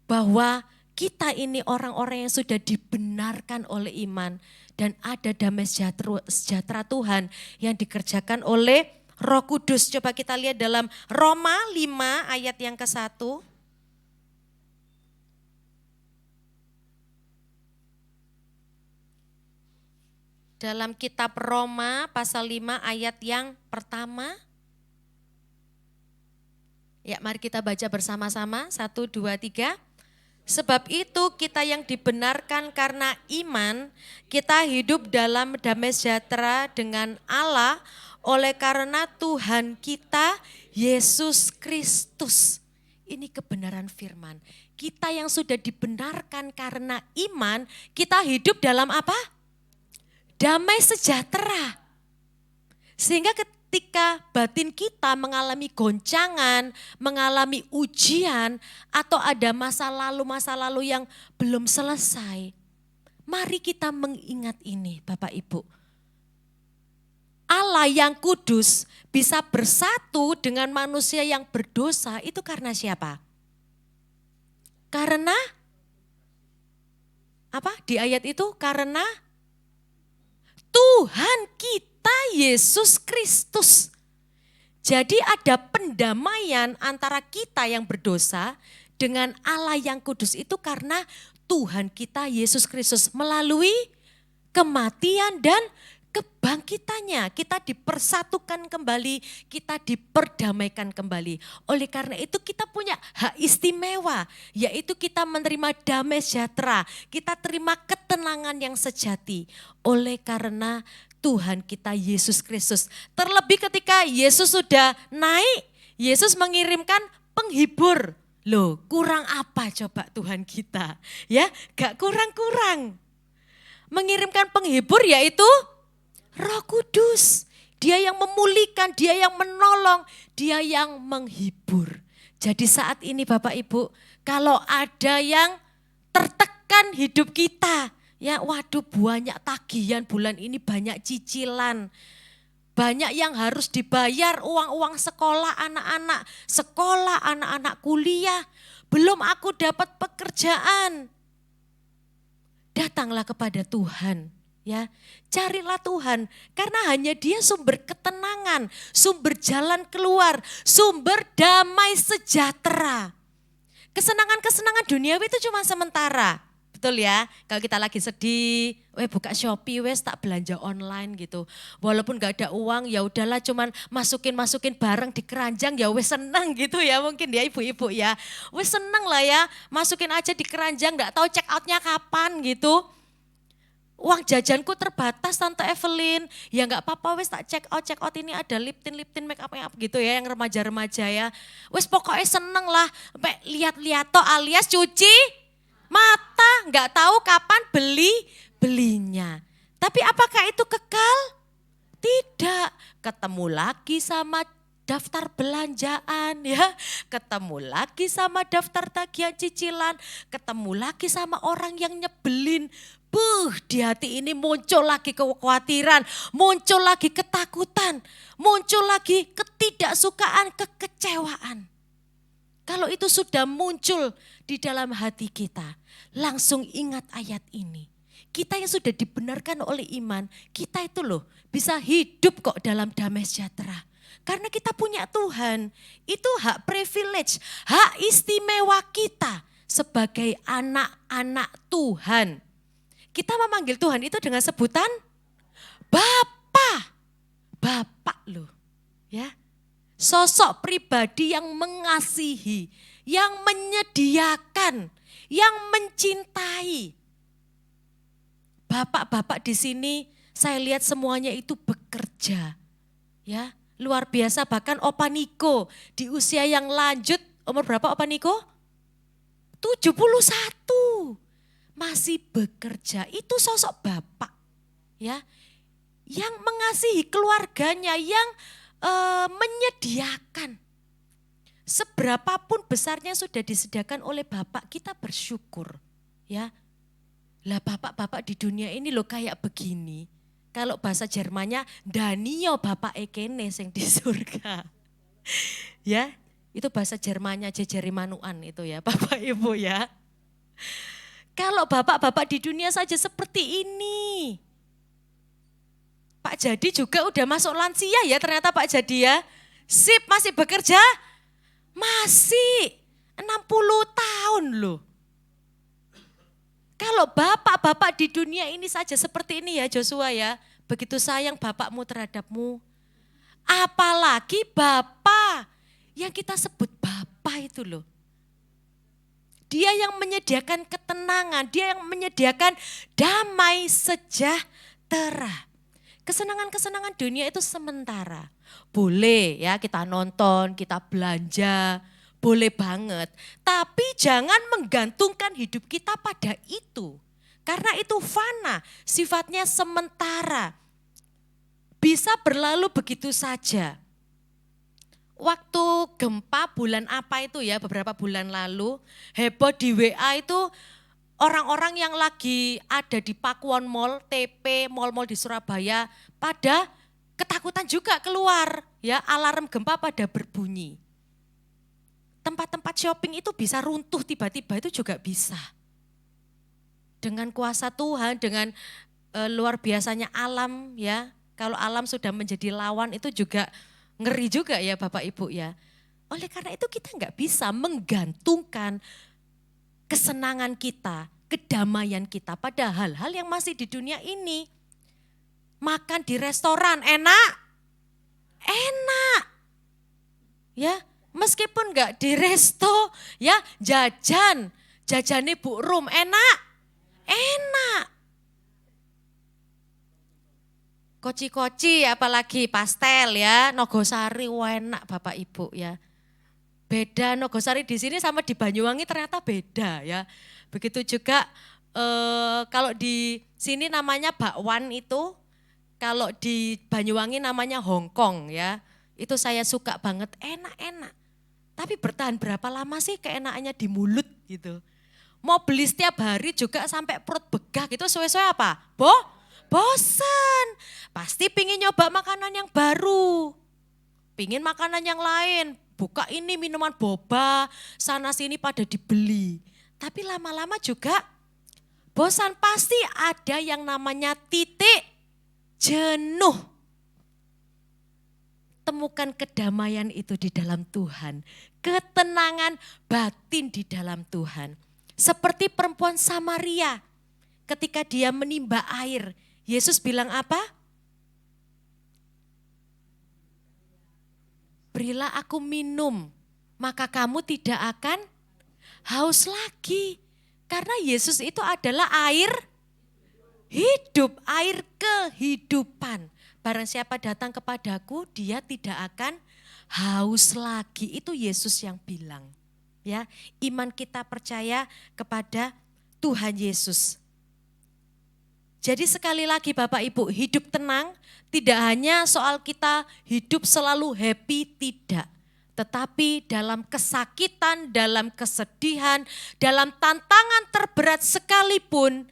Bahwa kita ini orang-orang yang sudah dibenarkan oleh iman. Dan ada damai sejahtera Tuhan yang dikerjakan oleh Roh Kudus. Coba kita lihat dalam Roma 5 ayat yang ke-1. Dalam kitab Roma pasal 5 ayat yang pertama. Ya mari kita baca bersama-sama. 1, 2, 3. Sebab itu kita yang dibenarkan karena iman, kita hidup dalam damai sejahtera dengan Allah oleh karena Tuhan kita Yesus Kristus. Ini kebenaran firman. Kita yang sudah dibenarkan karena iman, kita hidup dalam apa? Damai sejahtera. Sehingga ketika batin kita mengalami goncangan, mengalami ujian, atau ada masa lalu yang belum selesai, mari kita mengingat ini Bapak Ibu. Allah yang kudus bisa bersatu dengan manusia yang berdosa itu karena siapa? Karena apa? Di ayat itu karena Tuhan kita Yesus Kristus. Jadi ada pendamaian antara kita yang berdosa dengan Allah yang kudus itu karena Tuhan kita Yesus Kristus melalui kematian dan kebangkitannya. Kita dipersatukan kembali, kita diperdamaikan kembali. Oleh karena itu kita punya hak istimewa, yaitu kita menerima damai sejahtera, kita terima ketenangan yang sejati. Oleh karena Tuhan kita Yesus Kristus. Terlebih ketika Yesus sudah naik, Yesus mengirimkan penghibur. Loh, kurang apa coba Tuhan kita? Ya, gak kurang-kurang. Mengirimkan penghibur yaitu Roh Kudus. Dia yang memulihkan, dia yang menolong, dia yang menghibur. Jadi saat ini Bapak Ibu, kalau ada yang tertekan hidup kita, ya waduh banyak tagihan bulan ini, banyak cicilan. Banyak yang harus dibayar, uang-uang sekolah anak-anak kuliah. Belum aku dapat pekerjaan. Datanglah kepada Tuhan. Ya, carilah Tuhan karena hanya Dia sumber ketenangan, sumber jalan keluar, sumber damai sejahtera. Kesenangan-kesenangan duniawi itu cuma sementara. Betul ya, kalau kita lagi sedih, buka Shopee, tak belanja online gitu. Walaupun gak ada uang, ya udahlah cuman masukin barang di keranjang, ya wes seneng gitu ya mungkin ya ibu-ibu ya. Wes seneng lah ya, masukin aja di keranjang, gak tahu check outnya kapan gitu. Uang jajanku terbatas Tante Evelyn, ya nggak apa-apa wes tak check out ini ada lip tint make up gitu ya yang remaja-remaja ya. Wes pokoknya seneng lah, lihat-lihat toh alias cuci mata, nggak tahu kapan belinya. Tapi apakah itu kekal? Tidak, ketemu lagi sama daftar belanjaan ya, ketemu lagi sama daftar tagihan cicilan, ketemu lagi sama orang yang nyebelin. Di hati ini muncul lagi kekhawatiran, muncul lagi ketakutan, muncul lagi ketidaksukaan, kekecewaan. Kalau itu sudah muncul di dalam hati kita, langsung ingat ayat ini. Kita yang sudah dibenarkan oleh iman, kita itu loh bisa hidup kok dalam damai sejahtera. Karena kita punya Tuhan, itu hak privilege, hak istimewa kita sebagai anak-anak Tuhan. Kita memanggil Tuhan itu dengan sebutan Bapa. Bapak loh. Ya. Sosok pribadi yang mengasihi, yang menyediakan, yang mencintai. Bapak-bapak di sini saya lihat semuanya itu bekerja. Ya, luar biasa, bahkan Opa Niko di usia yang lanjut, umur berapa Opa Niko? 71. Masih bekerja, itu sosok bapak ya, yang mengasihi keluarganya, yang menyediakan. Seberapapun besarnya sudah disediakan oleh bapak, kita bersyukur ya. Lah bapak-bapak di dunia ini loh kayak begini. Kalau bahasa Jermannya Danio bapak ekene yang di surga. Ya, itu bahasa Jermannya jejeri manuan itu ya Bapak Ibu ya. Kalau bapak-bapak di dunia saja seperti ini. Pak Jadi juga udah masuk lansia ya ternyata Pak Jadi ya. Sip, masih bekerja? Masih 60 tahun loh. Kalau bapak-bapak di dunia ini saja seperti ini ya Joshua ya. Begitu sayang bapakmu terhadapmu. Apalagi bapak yang kita sebut bapak itu loh. Dia yang menyediakan ketenangan, dia yang menyediakan damai sejahtera. Kesenangan-kesenangan dunia itu sementara. Boleh ya kita nonton, kita belanja, boleh banget. Tapi jangan menggantungkan hidup kita pada itu. Karena itu fana, sifatnya sementara. Bisa berlalu begitu saja. Waktu gempa bulan apa itu ya, beberapa bulan lalu, heboh di WA itu orang-orang yang lagi ada di Pakuwon Mall, TP, mall-mall di Surabaya, pada ketakutan juga keluar, ya alarm gempa pada berbunyi. Tempat-tempat shopping itu bisa runtuh tiba-tiba, itu juga bisa. Dengan kuasa Tuhan, dengan luar biasanya alam ya, kalau alam sudah menjadi lawan itu juga ngeri juga ya Bapak Ibu ya. Oleh karena itu kita nggak bisa menggantungkan kesenangan kita, kedamaian kita pada hal-hal yang masih di dunia ini. Makan di restoran enak, enak. Ya, meskipun nggak di resto, ya jajan Bu Rum enak, enak. Koci-koci apalagi pastel ya, Nogosari enak Bapak Ibu ya. Beda Nogosari di sini sama di Banyuwangi ternyata beda ya. Begitu juga kalau di sini namanya bakwan itu, kalau di Banyuwangi namanya Hongkong ya. Itu saya suka banget, enak-enak. Tapi bertahan berapa lama sih keenakannya di mulut gitu. Mau beli setiap hari juga sampai perut begah gitu, suwe-suwe apa? Bosen, pasti pingin nyoba makanan yang baru, pingin makanan yang lain, buka ini minuman boba, sana sini pada dibeli. Tapi lama-lama juga bosan, pasti ada yang namanya titik jenuh. Temukan kedamaian itu di dalam Tuhan, ketenangan batin di dalam Tuhan. Seperti perempuan Samaria ketika dia menimba air, Yesus bilang apa? Berilah aku minum, maka kamu tidak akan haus lagi. Karena Yesus itu adalah air hidup, air kehidupan. Barang siapa datang kepadaku, dia tidak akan haus lagi. Itu Yesus yang bilang. Ya, iman kita percaya kepada Tuhan Yesus. Jadi sekali lagi Bapak Ibu, hidup tenang tidak hanya soal kita hidup selalu happy, tidak. Tetapi dalam kesakitan, dalam kesedihan, dalam tantangan terberat sekalipun,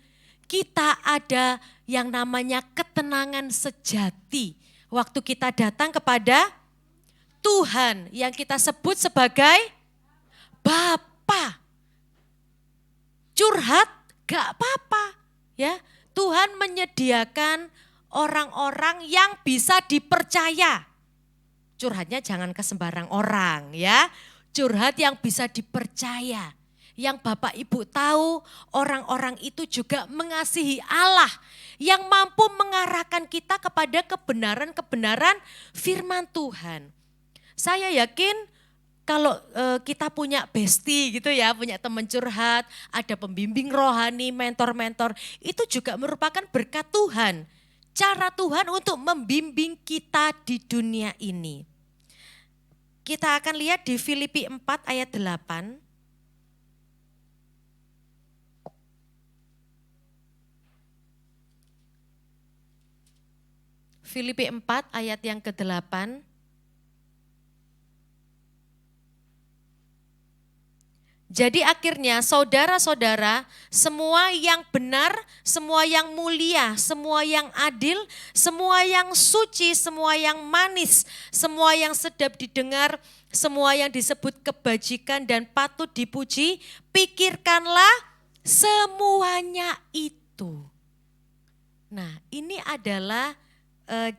kita ada yang namanya ketenangan sejati. Waktu kita datang kepada Tuhan yang kita sebut sebagai Bapa. Curhat gak apa-apa ya. Tuhan menyediakan orang-orang yang bisa dipercaya. Curhatnya jangan ke sembarang orang ya. Curhat yang bisa dipercaya. Yang Bapak Ibu tahu orang-orang itu juga mengasihi Allah. Yang mampu mengarahkan kita kepada kebenaran-kebenaran firman Tuhan. Saya yakin kalau kita punya bestie gitu ya, punya teman curhat, ada pembimbing rohani, mentor-mentor, itu juga merupakan berkat Tuhan. Cara Tuhan untuk membimbing kita di dunia ini. Kita akan lihat di Filipi 4 ayat 8. Filipi 4 ayat yang ke-8. Jadi akhirnya saudara-saudara, semua yang benar, semua yang mulia, semua yang adil, semua yang suci, semua yang manis, semua yang sedap didengar, semua yang disebut kebajikan dan patut dipuji, pikirkanlah semuanya itu. Nah, ini adalah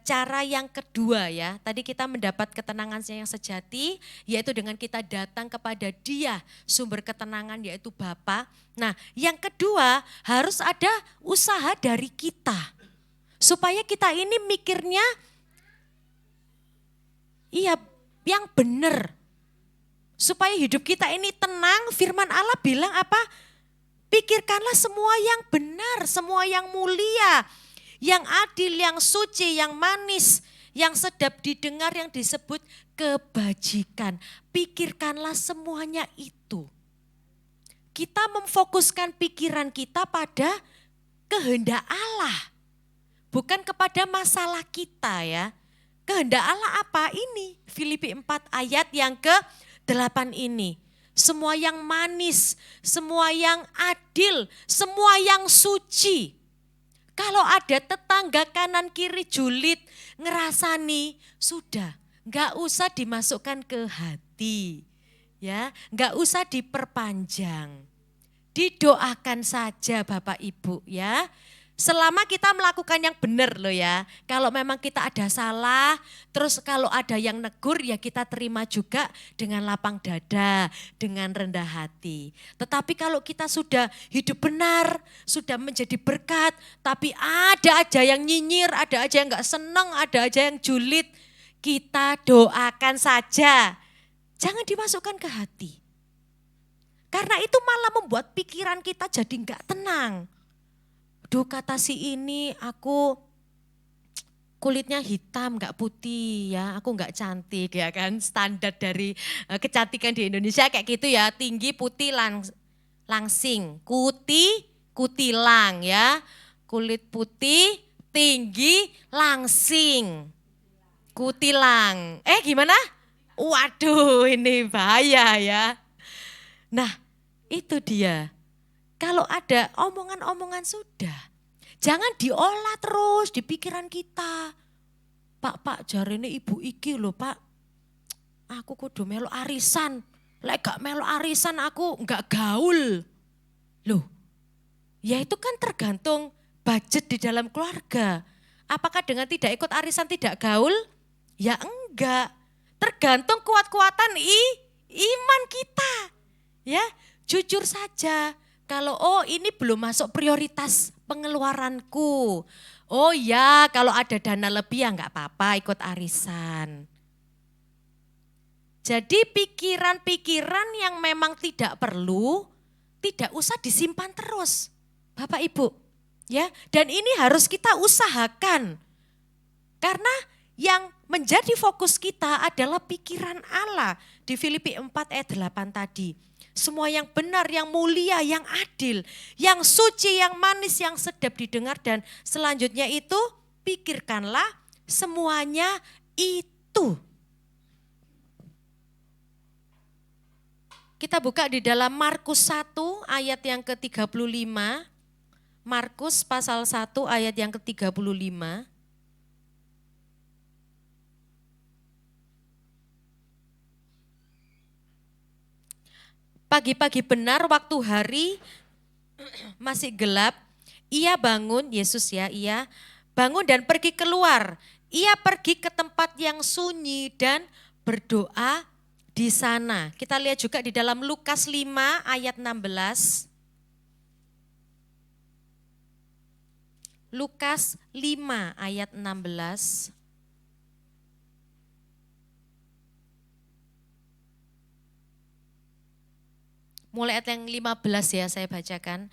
cara yang kedua ya, tadi kita mendapat ketenangan yang sejati, yaitu dengan kita datang kepada Dia, sumber ketenangan yaitu Bapa. Nah yang kedua harus ada usaha dari kita, supaya kita ini mikirnya iya yang benar. Supaya hidup kita ini tenang, firman Allah bilang apa? Pikirkanlah semua yang benar, semua yang mulia, yang adil, yang suci, yang manis, yang sedap didengar, yang disebut kebajikan. Pikirkanlah semuanya itu. Kita memfokuskan pikiran kita pada kehendak Allah. Bukan kepada masalah kita ya. Kehendak Allah apa? Ini Filipi 4 ayat yang ke-8 ini. Semua yang manis, semua yang adil, semua yang suci. Kalau ada tetangga kanan kiri julid, ngerasani, sudah. Gak usah dimasukkan ke hati. Ya, gak usah diperpanjang. Didoakan saja Bapak Ibu ya. Selama kita melakukan yang benar loh ya. Kalau memang kita ada salah, terus kalau ada yang negur ya kita terima juga dengan lapang dada, dengan rendah hati. Tetapi kalau kita sudah hidup benar, sudah menjadi berkat, tapi ada aja yang nyinyir, ada aja yang gak seneng, ada aja yang julid, kita doakan saja. Jangan dimasukkan ke hati. Karena itu malah membuat pikiran kita jadi gak tenang. Duh kata si ini aku kulitnya hitam gak putih ya, aku gak cantik ya kan. Standar dari kecantikan di Indonesia kayak gitu ya, tinggi putih langsing, kutilang ya. Kulit putih, tinggi, langsing, kutilang. Gimana? Waduh ini bahaya ya. Nah itu dia. Kalau ada omongan-omongan sudah, jangan diolah terus di pikiran kita. Pak, jarene ibu iki loh Pak, aku kudu melu arisan. Lek gak melu arisan aku gak gaul. Loh, ya itu kan tergantung budget di dalam keluarga. Apakah dengan tidak ikut arisan tidak gaul? Ya enggak, tergantung kuat-kuatan iman kita. Ya, jujur saja. Kalau ini belum masuk prioritas pengeluaranku. Oh ya kalau ada dana lebih ya enggak apa-apa ikut arisan. Jadi pikiran-pikiran yang memang tidak perlu, tidak usah disimpan terus. Bapak Ibu. Ya, dan ini harus kita usahakan. Karena yang menjadi fokus kita adalah pikiran Allah. Di Filipi 4 ayat 8 tadi. Semua yang benar, yang mulia, yang adil, yang suci, yang manis, yang sedap didengar. Dan selanjutnya itu pikirkanlah semuanya itu. Kita buka di dalam Markus 1 ayat yang ke-35. Markus pasal 1 ayat yang ke-35. Pagi-pagi benar waktu hari masih gelap, ia bangun, Yesus ya, ia bangun dan pergi keluar. Ia pergi ke tempat yang sunyi dan berdoa di sana. Kita lihat juga di dalam Lukas 5 ayat 16. Lukas 5 ayat 16. Mulai ayat yang 15 ya saya bacakan.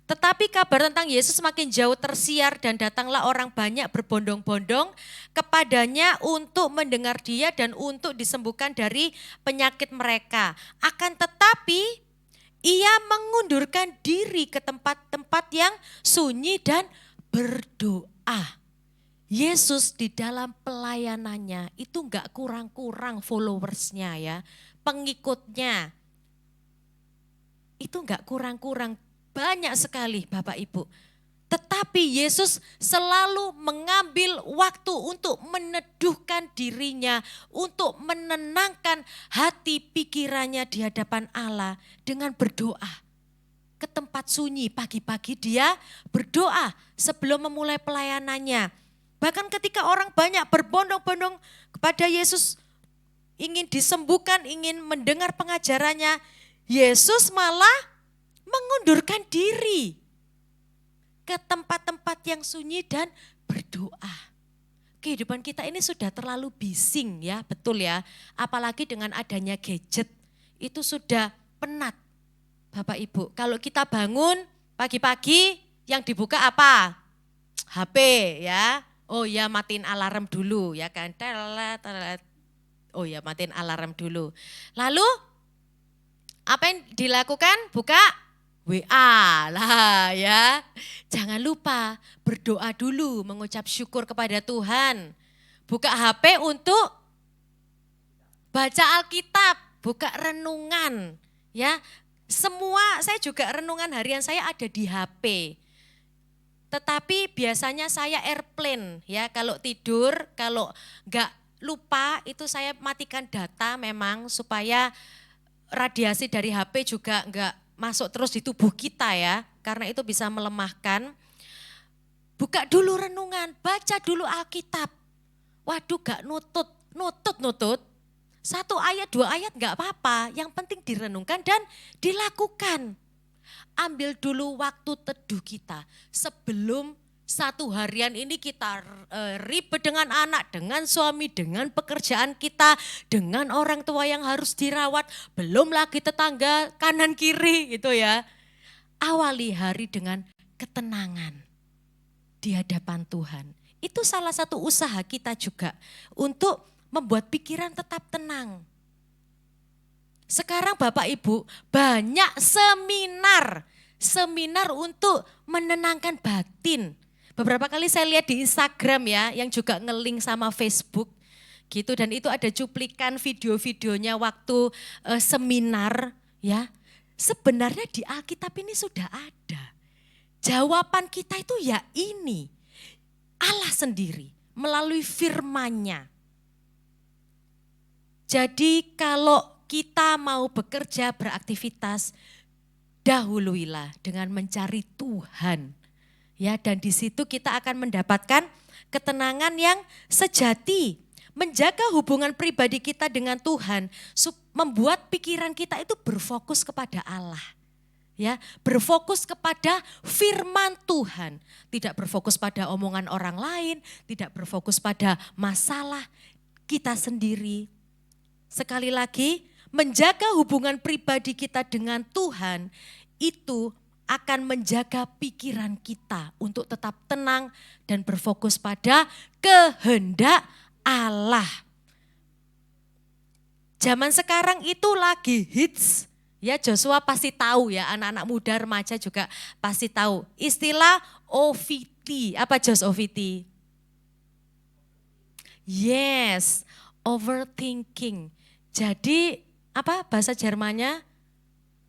Tetapi kabar tentang Yesus semakin jauh tersiar dan datanglah orang banyak berbondong-bondong kepadanya untuk mendengar dia dan untuk disembuhkan dari penyakit mereka. Akan tetapi ia mengundurkan diri ke tempat-tempat yang sunyi dan berdoa. Yesus di dalam pelayanannya itu enggak kurang-kurang followersnya ya, pengikutnya. Itu enggak kurang-kurang, banyak sekali Bapak Ibu. Tetapi Yesus selalu mengambil waktu untuk meneduhkan dirinya, untuk menenangkan hati pikirannya di hadapan Allah dengan berdoa. Ke tempat sunyi, pagi-pagi dia berdoa sebelum memulai pelayanannya. Bahkan ketika orang banyak berbondong-bondong kepada Yesus, ingin disembuhkan, ingin mendengar pengajarannya, Yesus malah mengundurkan diri ke tempat-tempat yang sunyi dan berdoa. Kehidupan kita ini sudah terlalu bising ya, betul ya. Apalagi dengan adanya gadget, itu sudah penat Bapak Ibu. Kalau kita bangun pagi-pagi yang dibuka apa? HP ya. Oh ya matiin alarm dulu ya kan. Oh ya, matiin alarm dulu. Lalu apa yang dilakukan? Buka WA lah ya. Jangan lupa berdoa dulu, mengucap syukur kepada Tuhan. Buka HP untuk baca Alkitab, buka renungan ya. Semua saya juga renungan harian saya ada di HP. Tetapi biasanya saya airplane ya, kalau tidur, kalau enggak lupa itu saya matikan data memang supaya radiasi dari HP juga enggak masuk terus di tubuh kita ya, karena itu bisa melemahkan. Buka dulu renungan, baca dulu Alkitab. Waduh gak nutut. 1 ayat 2 ayat gak apa-apa, yang penting direnungkan dan dilakukan. Ambil dulu waktu teduh kita sebelum 1 harian ini kita ribet dengan anak, dengan suami, dengan pekerjaan kita, dengan orang tua yang harus dirawat, belum lagi tetangga kanan kiri gitu ya. Awali hari dengan ketenangan di hadapan Tuhan. Itu salah satu usaha kita juga untuk membuat pikiran tetap tenang. Sekarang Bapak Ibu banyak seminar untuk menenangkan batin. Beberapa kali saya lihat di Instagram ya, yang juga nge-link sama Facebook gitu, dan itu ada cuplikan video-videonya waktu seminar ya. Sebenarnya di Alkitab ini sudah ada. Jawaban kita itu ya ini, Allah sendiri melalui firman-Nya. Jadi kalau kita mau bekerja, beraktivitas, dahuluilah dengan mencari Tuhan. Ya, dan di situ kita akan mendapatkan ketenangan yang sejati, menjaga hubungan pribadi kita dengan Tuhan, membuat pikiran kita itu berfokus kepada Allah. Ya, berfokus kepada firman Tuhan, tidak berfokus pada omongan orang lain, tidak berfokus pada masalah kita sendiri. Sekali lagi, menjaga hubungan pribadi kita dengan Tuhan itu akan menjaga pikiran kita untuk tetap tenang dan berfokus pada kehendak Allah. Zaman sekarang itu lagi hits, ya Joshua pasti tahu ya, anak-anak muda remaja juga pasti tahu. Istilah OVT, apa Jos OVT? Yes, overthinking. Jadi apa bahasa Jermannya?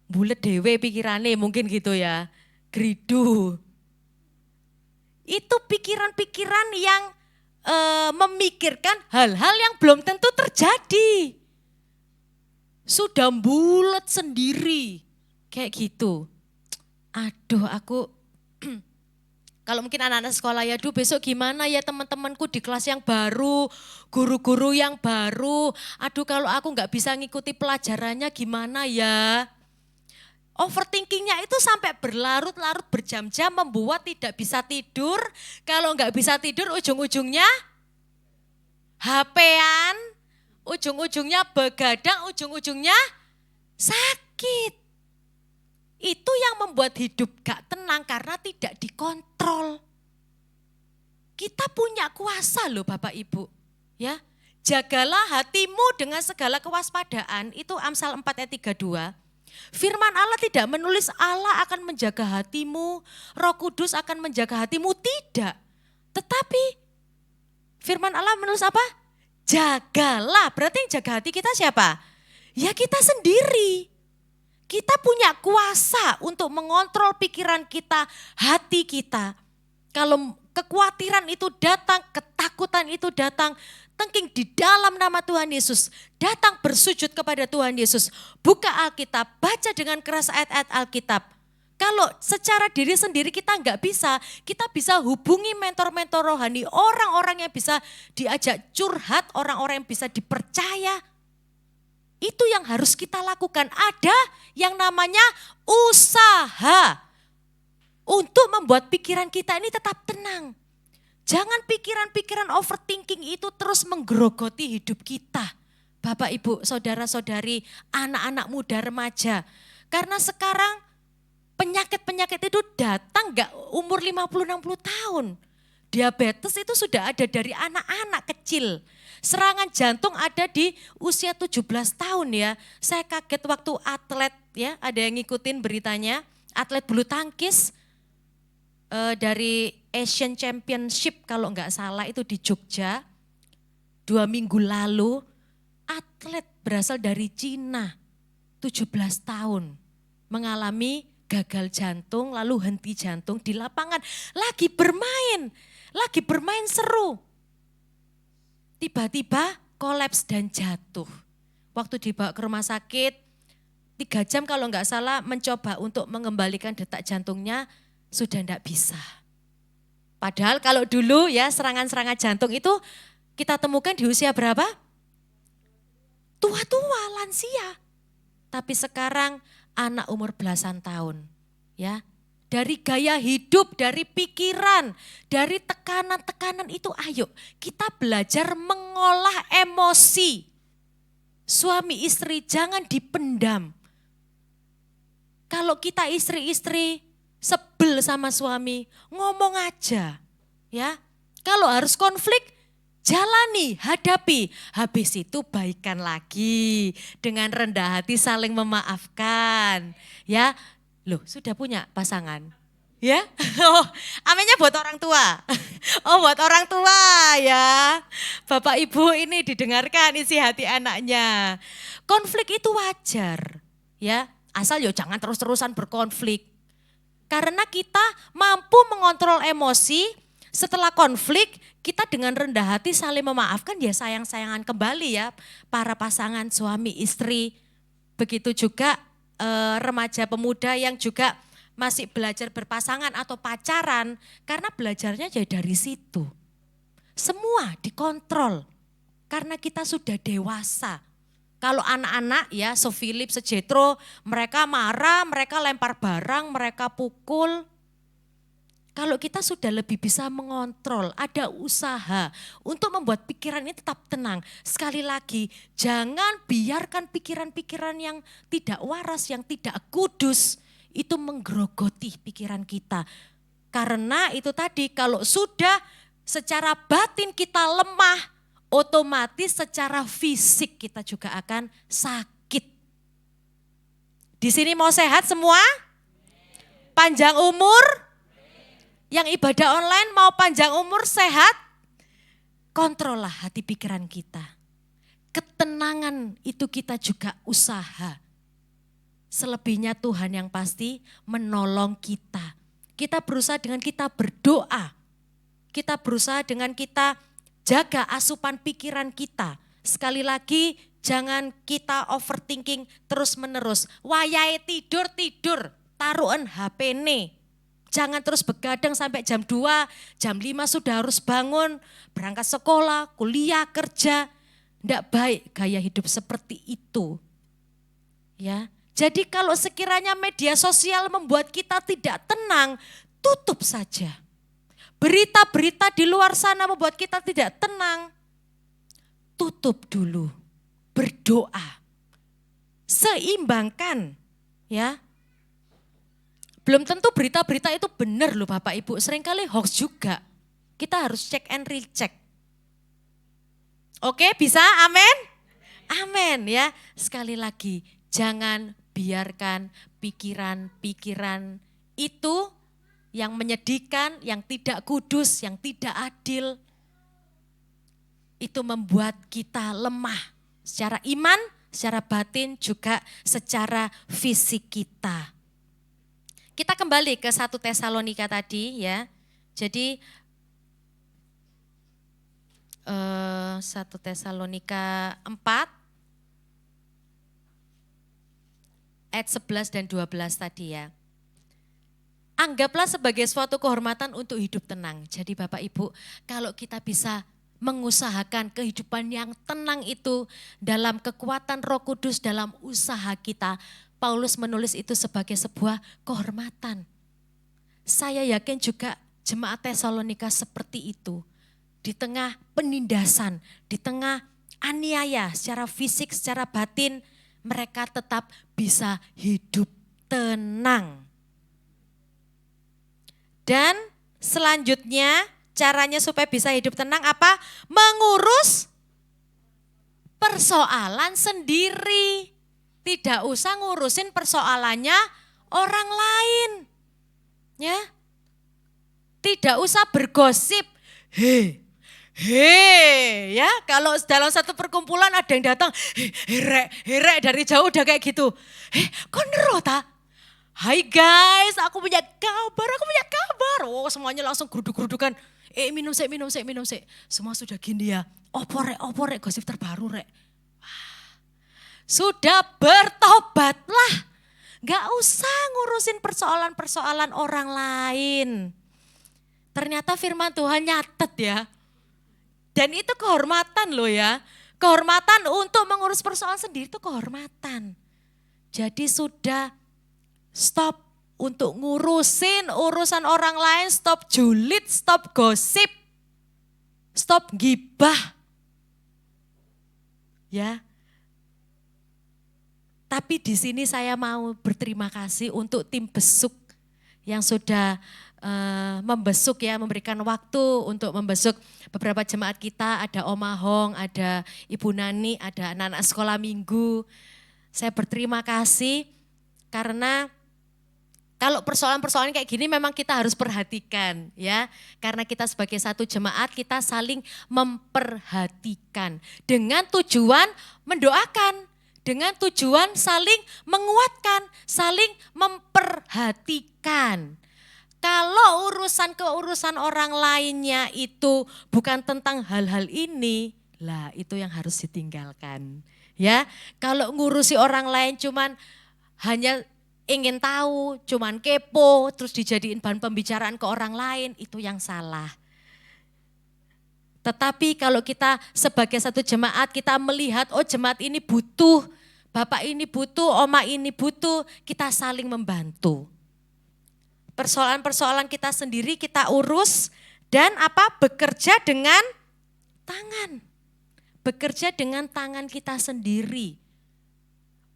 Bulet dewe pikirannya mungkin gitu ya, gridu. Itu pikiran-pikiran yang memikirkan hal-hal yang belum tentu terjadi. Sudah bulet sendiri, kayak gitu. Aduh aku, kalau mungkin anak-anak sekolah ya, aduh besok gimana ya teman-temanku di kelas yang baru, guru-guru yang baru. Aduh kalau aku nggak bisa ngikuti pelajarannya gimana ya. Overthinkingnya itu sampai berlarut-larut berjam-jam membuat tidak bisa tidur. Kalau nggak bisa tidur ujung-ujungnya HP-an, ujung-ujungnya begadang, ujung-ujungnya sakit. Itu yang membuat hidup gak tenang karena tidak dikontrol. Kita punya kuasa loh Bapak Ibu. Ya, jagalah hatimu dengan segala kewaspadaan, itu Amsal 4 ayat 32. Firman Allah tidak menulis Allah akan menjaga hatimu, Roh Kudus akan menjaga hatimu, tidak. Tetapi firman Allah menulis apa? Jagalah, berarti yang jaga hati kita siapa? Ya kita sendiri. Kita punya kuasa untuk mengontrol pikiran kita, hati kita. Kalau kekhawatiran itu datang, ketakutan itu datang, tengking di dalam nama Tuhan Yesus, datang bersujud kepada Tuhan Yesus. Buka Alkitab, baca dengan keras ayat-ayat Alkitab. Kalau secara diri sendiri kita nggak bisa, kita bisa hubungi mentor-mentor rohani, orang-orang yang bisa diajak curhat, orang-orang yang bisa dipercaya. Itu yang harus kita lakukan. Ada yang namanya usaha untuk membuat pikiran kita ini tetap tenang. Jangan pikiran-pikiran overthinking itu terus menggerogoti hidup kita. Bapak, Ibu, saudara-saudari, anak-anak muda remaja. Karena sekarang penyakit-penyakit itu datang gak umur 50-60 tahun. Diabetes itu sudah ada dari anak-anak kecil. Serangan jantung ada di usia 17 tahun ya. Saya kaget waktu atlet ya, ada yang ngikutin beritanya, atlet bulu tangkis dari Asian Championship kalau enggak salah itu di Jogja 2 minggu lalu, atlet berasal dari Cina 17 tahun mengalami gagal jantung lalu henti jantung di lapangan, lagi bermain seru. Tiba-tiba kolaps dan jatuh. Waktu dibawa ke rumah sakit 3 jam kalau enggak salah mencoba untuk mengembalikan detak jantungnya sudah enggak bisa. Padahal kalau dulu ya serangan-serangan jantung itu kita temukan di usia berapa? Tua-tua, lansia. Tapi sekarang anak umur belasan tahun. Ya, dari gaya hidup, dari pikiran, dari tekanan-tekanan itu ayo kita belajar mengolah emosi. Suami istri jangan dipendam. Kalau kita istri-istri sebel sama suami, ngomong aja. Ya, kalau harus konflik, jalani, hadapi. Habis itu baikan lagi. Dengan rendah hati saling memaafkan. Ya, loh sudah punya pasangan? Ya, oh, aminnya buat orang tua. Oh buat orang tua ya. Bapak ibu ini didengarkan isi hati anaknya. Konflik itu wajar. Ya, asal yo jangan terus-terusan berkonflik. Karena kita mampu mengontrol emosi. Setelah konflik, kita dengan rendah hati saling memaafkan ya sayang-sayangan kembali ya para pasangan suami istri. Begitu juga remaja pemuda yang juga masih belajar berpasangan atau pacaran karena belajarnya jadi dari situ. Semua dikontrol karena kita sudah dewasa. Kalau anak-anak ya se-Philip, se-Jethro, mereka marah, mereka lempar barang, mereka pukul. Kalau kita sudah lebih bisa mengontrol, ada usaha untuk membuat pikiran ini tetap tenang. Sekali lagi, jangan biarkan pikiran-pikiran yang tidak waras, yang tidak kudus, itu menggerogoti pikiran kita. Karena itu tadi, kalau sudah secara batin kita lemah, otomatis secara fisik kita juga akan sakit. Di sini mau sehat semua? Panjang umur? Yang ibadah online mau panjang umur, sehat, kontrollah hati pikiran kita. Ketenangan itu kita juga usaha. Selebihnya Tuhan yang pasti menolong kita. Kita berusaha dengan kita berdoa. Kita berusaha dengan kita jaga asupan pikiran kita. Sekali lagi jangan kita overthinking terus menerus. Wayahe tidur, taruhan HP nih. Jangan terus begadang sampai jam 2, jam 5 sudah harus bangun, berangkat sekolah, kuliah, kerja. Tidak baik gaya hidup seperti itu. Ya, jadi kalau sekiranya media sosial membuat kita tidak tenang, tutup saja. Berita-berita di luar sana membuat kita tidak tenang, tutup dulu. Berdoa. Seimbangkan, ya. Belum tentu berita-berita itu benar loh Bapak Ibu, seringkali hoax juga. Kita harus check and recheck. Oke, bisa? Amin? Amin ya. Sekali lagi, jangan biarkan pikiran-pikiran itu yang menyedihkan, yang tidak kudus, yang tidak adil, itu membuat kita lemah secara iman, secara batin, juga secara fisik kita. Kita kembali ke 1 Tesalonika tadi ya. Jadi 1 Tesalonika 4 ayat 11 dan 12 tadi ya. Anggaplah sebagai suatu kehormatan untuk hidup tenang. Jadi Bapak Ibu, kalau kita bisa mengusahakan kehidupan yang tenang itu dalam kekuatan Roh Kudus dalam usaha kita, Paulus menulis itu sebagai sebuah kehormatan. Saya yakin juga jemaat Tesalonika seperti itu. Di tengah penindasan, di tengah aniaya secara fisik, secara batin, mereka tetap bisa hidup tenang. Dan selanjutnya caranya supaya bisa hidup tenang apa? Mengurus persoalan sendiri. Tidak usah ngurusin persoalannya orang lain. Ya. Tidak usah bergosip. Ya, kalau dalam satu perkumpulan ada yang datang, herek dari jauh udah kayak gitu. Kok nero ta? Hai guys, aku punya kabar. Oh, semuanya langsung geruduk-gerudukan. Minum sik. Semua sudah gini ya. Oporek, gosip terbaru rek. Sudah bertobatlah. Gak usah ngurusin persoalan-persoalan orang lain. Ternyata firman Tuhan nyatet ya. Dan itu kehormatan loh ya. Kehormatan untuk mengurus persoalan sendiri itu kehormatan. Jadi sudah stop untuk ngurusin urusan orang lain, stop julid, stop gosip, stop gibah. Ya. Tapi di sini saya mau berterima kasih untuk tim besuk yang sudah membesuk ya, memberikan waktu untuk membesuk beberapa jemaat kita, ada Om Ahong, ada Ibu Nani, ada anak-anak sekolah minggu. Saya berterima kasih karena kalau persoalan-persoalan kayak gini memang kita harus perhatikan ya. Karena kita sebagai satu jemaat kita saling memperhatikan dengan tujuan mendoakan, dengan tujuan saling menguatkan, saling memperhatikan. Kalau urusan orang lainnya itu bukan tentang hal-hal ini, lah itu yang harus ditinggalkan. Ya, kalau ngurusi orang lain cuman hanya ingin tahu, cuman kepo, terus dijadiin bahan pembicaraan ke orang lain, itu yang salah. Tetapi kalau kita sebagai satu jemaat, kita melihat, oh jemaat ini butuh, bapak ini butuh, oma ini butuh, kita saling membantu. Persoalan-persoalan kita sendiri kita urus dan bekerja dengan tangan. Bekerja dengan tangan kita sendiri.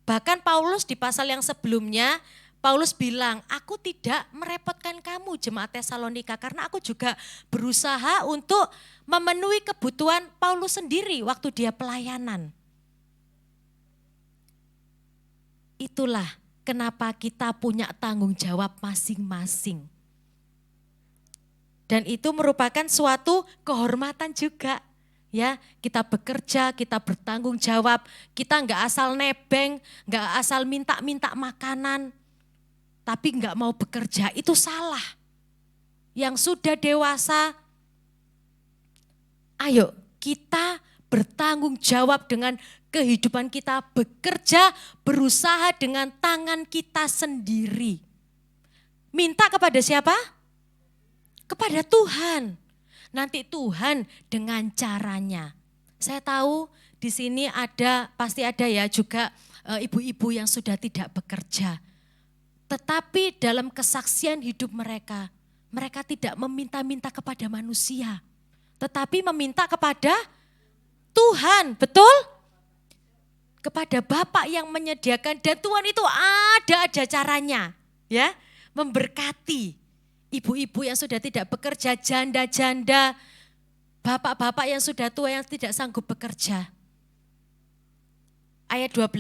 Bahkan Paulus di pasal yang sebelumnya, Paulus bilang, aku tidak merepotkan kamu jemaat Tesalonika karena aku juga berusaha untuk memenuhi kebutuhan Paulus sendiri waktu dia pelayanan. Itulah kenapa kita punya tanggung jawab masing-masing. Dan itu merupakan suatu kehormatan juga. Ya, kita bekerja, kita bertanggung jawab, kita enggak asal nebeng, enggak asal minta-minta makanan, tapi enggak mau bekerja, itu salah. Yang sudah dewasa, ayo kita bertanggung jawab dengan kehidupan kita, bekerja, berusaha dengan tangan kita sendiri. Minta kepada siapa? Kepada Tuhan. Nanti Tuhan dengan caranya. Saya tahu di sini pasti ada ya juga ibu-ibu yang sudah tidak bekerja. Tetapi dalam kesaksian hidup mereka, mereka tidak meminta-minta kepada manusia. Tetapi meminta kepada Tuhan, betul? Kepada Bapak yang menyediakan dan Tuhan itu ada caranya ya, memberkati ibu-ibu yang sudah tidak bekerja, janda-janda, bapak-bapak yang sudah tua yang tidak sanggup bekerja. Ayat 12,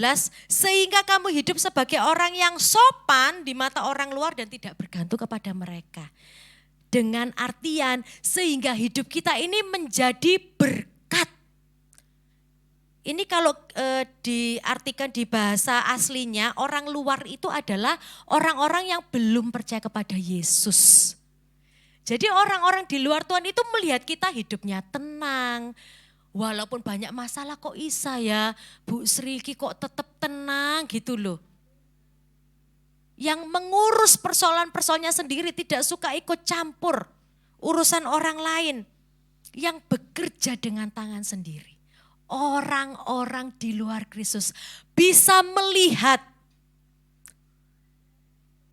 sehingga kamu hidup sebagai orang yang sopan di mata orang luar dan tidak bergantung kepada mereka. Dengan artian sehingga hidup kita ini menjadi berkat. Ini kalau diartikan di bahasa aslinya, orang luar itu adalah orang-orang yang belum percaya kepada Yesus. Jadi orang-orang di luar Tuhan itu melihat kita hidupnya tenang. Walaupun banyak masalah kok bisa ya, Bu Sri kok tetap tenang gitu loh. Yang mengurus persoalan-persoalannya sendiri, tidak suka ikut campur urusan orang lain. Yang bekerja dengan tangan sendiri. Orang-orang di luar Kristus bisa melihat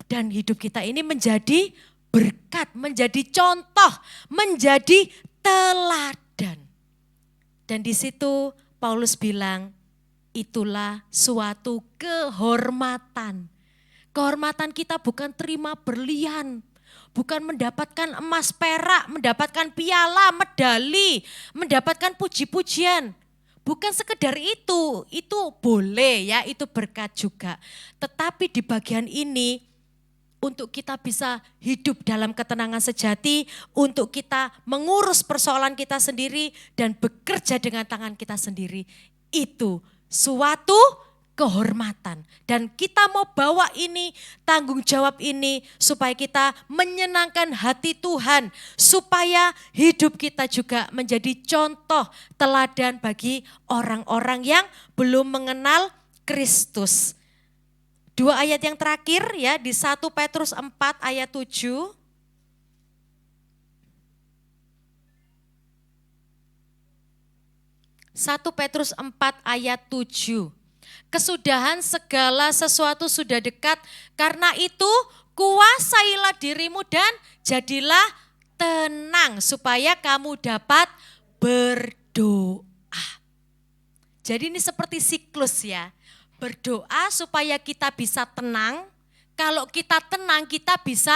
dan hidup kita ini menjadi berkat, menjadi contoh, menjadi teladan. Dan di situ Paulus bilang, itulah suatu kehormatan. Kehormatan kita bukan terima berlian, Bukan mendapatkan emas, perak, mendapatkan piala, medali, mendapatkan puji-pujian. Bukan sekedar itu boleh ya, itu berkat juga. Tetapi di bagian ini, untuk kita bisa hidup dalam ketenangan sejati, untuk kita mengurus persoalan kita sendiri dan bekerja dengan tangan kita sendiri. Itu suatu kehormatan. Dan kita mau bawa ini, tanggung jawab ini supaya kita menyenangkan hati Tuhan. Supaya hidup kita juga menjadi contoh teladan bagi orang-orang yang belum mengenal Kristus. 2 ayat yang terakhir ya di 1 Petrus 4 ayat 7. 1 Petrus 4 ayat 7. Kesudahan segala sesuatu sudah dekat, karena itu kuasailah dirimu dan jadilah tenang supaya kamu dapat berdoa. Jadi ini seperti siklus ya. Berdoa supaya kita bisa tenang. Kalau kita tenang, kita bisa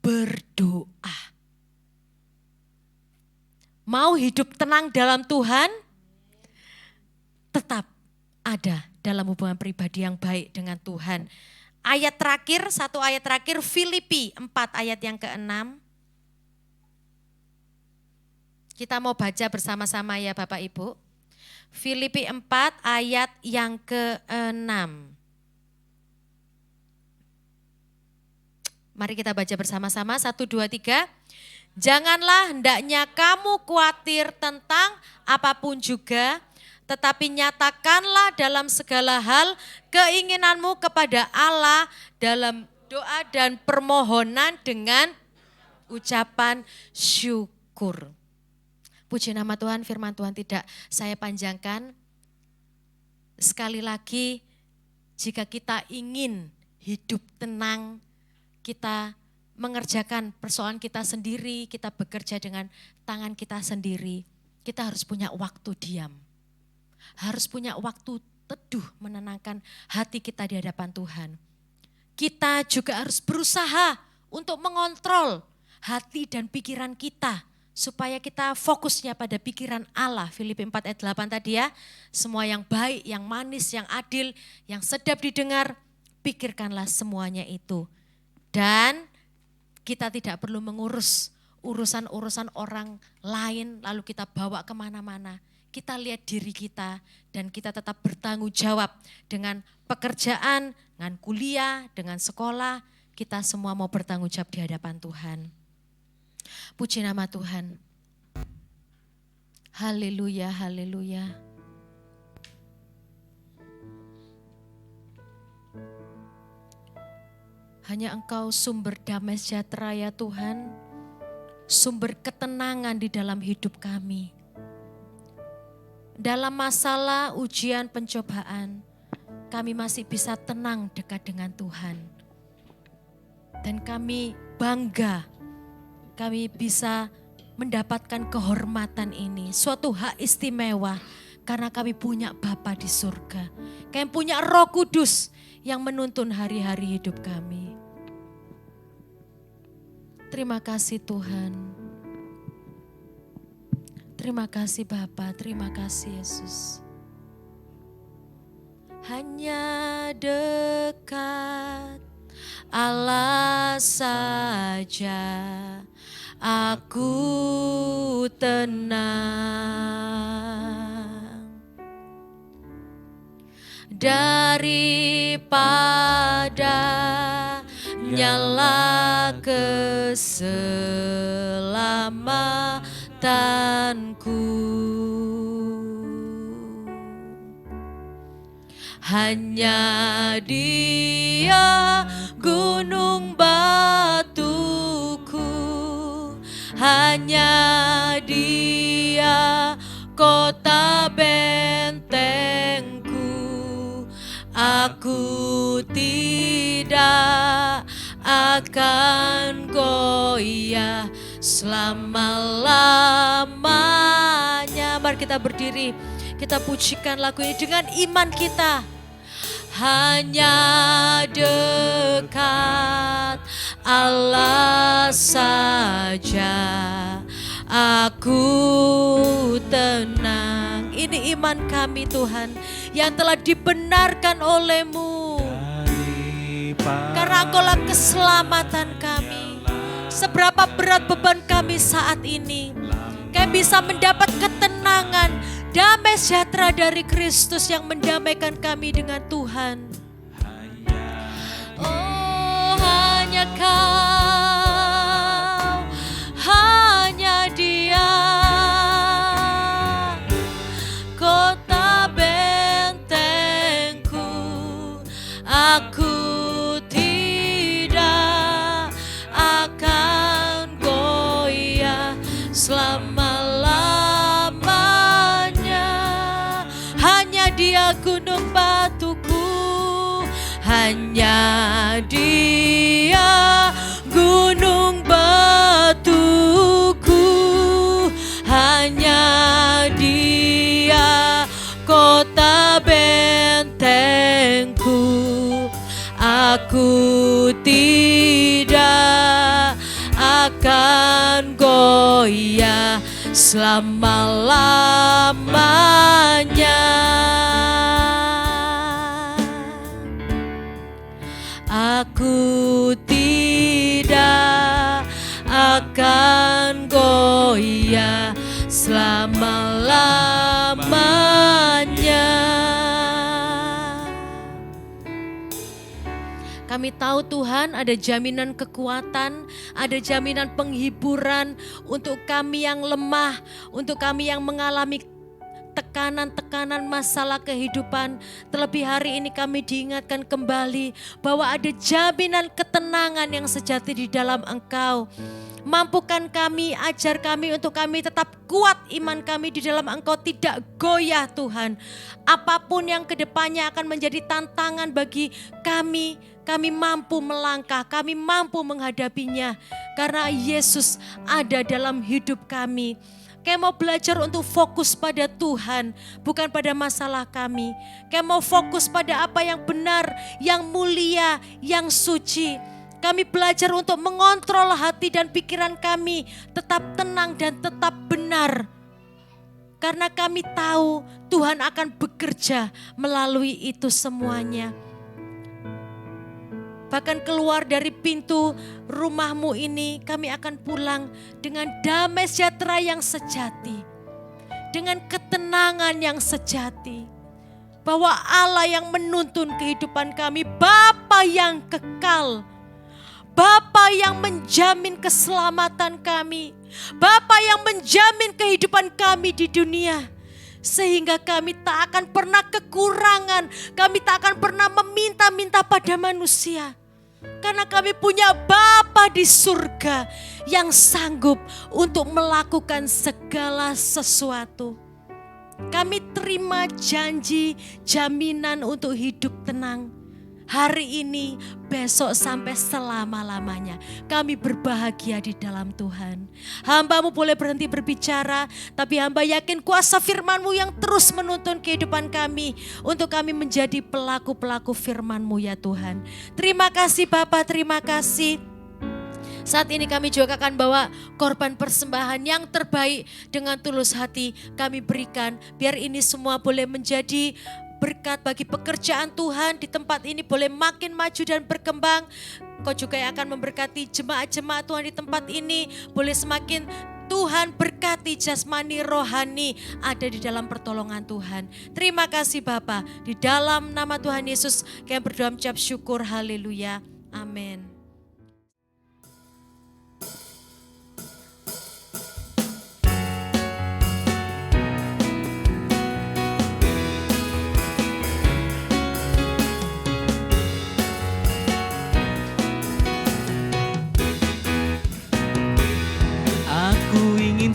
berdoa. Mau hidup tenang dalam Tuhan? Tetap ada dalam hubungan pribadi yang baik dengan Tuhan. Ayat terakhir, 1 ayat terakhir, Filipi 4 ayat yang ke-6. Kita mau baca bersama-sama ya Bapak Ibu. Filipi 4 ayat yang ke-6. Mari kita baca bersama-sama, 1, 2, 3. Janganlah hendaknya kamu khawatir tentang apapun juga, tetapi nyatakanlah dalam segala hal keinginanmu kepada Allah dalam doa dan permohonan dengan ucapan syukur. Puji nama Tuhan, firman Tuhan tidak saya panjangkan. Sekali lagi, jika kita ingin hidup tenang, kita mengerjakan persoalan kita sendiri, kita bekerja dengan tangan kita sendiri, kita harus punya waktu diam. Harus punya waktu teduh menenangkan hati kita di hadapan Tuhan. Kita juga harus berusaha untuk mengontrol hati dan pikiran kita, supaya kita fokusnya pada pikiran Allah. Filipi 4 ayat 8 tadi ya. Semua yang baik, yang manis, yang adil, yang sedap didengar, pikirkanlah semuanya itu. Dan kita tidak perlu mengurus urusan-urusan orang lain lalu kita bawa kemana-mana. Kita lihat diri kita dan kita tetap bertanggung jawab dengan pekerjaan, dengan kuliah, dengan sekolah. Kita semua mau bertanggung jawab di hadapan Tuhan. Puji nama Tuhan. Haleluya, haleluya. Hanya Engkau sumber damai sejahtera ya Tuhan. Sumber ketenangan di dalam hidup kami. Dalam masalah, ujian, pencobaan, kami masih bisa tenang dekat dengan Tuhan. Dan kami bangga. Kami bisa mendapatkan kehormatan ini. Suatu hak istimewa karena kami punya Bapa di surga. Kami punya Roh Kudus yang menuntun hari-hari hidup kami. Terima kasih Tuhan. Terima kasih Bapa, terima kasih Yesus. Hanya dekat Allah saja aku tenang, daripada nyala keselamatanku. Hanya Dia gunung batuku, hanya Dia kota bentengku. Aku tidak akan goyah selama-lamanya. Mari kita berdiri, kita pujikan lagu ini dengan iman kita. Hanya dekat Allah saja aku tenang. Ini iman kami Tuhan yang telah dibenarkan oleh-Mu. Karena Engkaulah keselamatan kami. Seberapa berat beban kami saat ini, kami bisa mendapat ketenangan, damai sejahtera dari Kristus yang mendamaikan kami dengan Tuhan. Oh, hanya Kau, hanya Dia, kota bentengku. Aku tidak akan goyah selama-lamanya. Hanya Dia gunung batuku, hanya Dia gunung batuku, hanya Dia kota bentengku. Aku tidak akan goyah selama-lamanya. Aku tidak akan goyah selama-lamanya. Kami tahu Tuhan ada jaminan kekuatan, ada jaminan penghiburan untuk kami yang lemah, untuk kami yang mengalami tekanan-tekanan masalah kehidupan. Terlebih hari ini kami diingatkan kembali bahwa ada jaminan ketenangan yang sejati di dalam Engkau. Mampukan kami, ajar kami untuk kami tetap kuat iman kami di dalam Engkau, tidak goyah Tuhan. Apapun yang kedepannya akan menjadi tantangan bagi kami, kami mampu melangkah, kami mampu menghadapinya. Karena Yesus ada dalam hidup kami. Kami mau belajar untuk fokus pada Tuhan, bukan pada masalah kami. Kami mau fokus pada apa yang benar, yang mulia, yang suci. Kami belajar untuk mengontrol hati dan pikiran kami tetap tenang dan tetap benar. Karena kami tahu Tuhan akan bekerja melalui itu semuanya. Bahkan keluar dari pintu rumahmu ini, kami akan pulang dengan damai sejahtera yang sejati. Dengan ketenangan yang sejati. Bahwa Allah yang menuntun kehidupan kami, Bapa yang kekal. Bapa yang menjamin keselamatan kami. Bapa yang menjamin kehidupan kami di dunia. Sehingga kami tak akan pernah kekurangan. Kami tak akan pernah meminta-minta pada manusia. Karena kami punya Bapa di surga yang sanggup untuk melakukan segala sesuatu. Kami terima janji, jaminan untuk hidup tenang. Hari ini, besok sampai selama-lamanya. Kami berbahagia di dalam Tuhan. Hamba-Mu boleh berhenti berbicara, tapi hamba yakin kuasa firman-Mu yang terus menuntun kehidupan kami. Untuk kami menjadi pelaku-pelaku firman-Mu ya Tuhan. Terima kasih Bapa, terima kasih. Saat ini kami juga akan bawa korban persembahan yang terbaik dengan tulus hati kami berikan. Biar ini semua boleh menjadi berkat bagi pekerjaan Tuhan di tempat ini, boleh makin maju dan berkembang. Kau juga yang akan memberkati jemaat-jemaat Tuhan di tempat ini, boleh semakin Tuhan berkati jasmani rohani ada di dalam pertolongan Tuhan. Terima kasih Bapa, di dalam nama Tuhan Yesus kami berdoa mengucap syukur, haleluya, amin.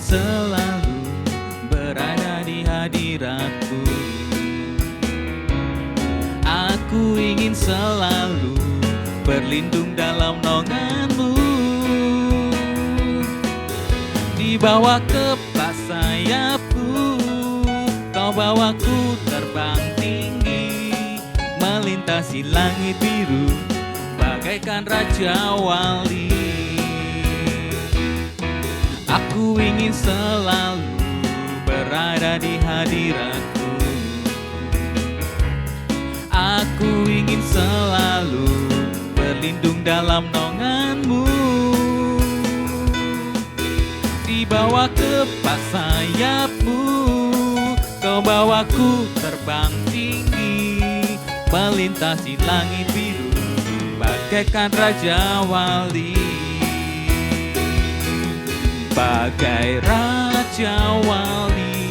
Selalu berada di hadirat-Mu. Aku ingin selalu berlindung dalam naungan-Mu. Di bawah kepala sayap-Mu, Kau bawaku terbang tinggi, melintasi langit biru bagaikan Raja Wali. Aku ingin selalu berada di hadirat-Mu. Aku ingin selalu berlindung dalam naungan-Mu. Di bawah kepas sayap-Mu, Kau bawaku terbang tinggi, melintasi langit biru, bagaikan Raja Wali. Bagai Raja Wali,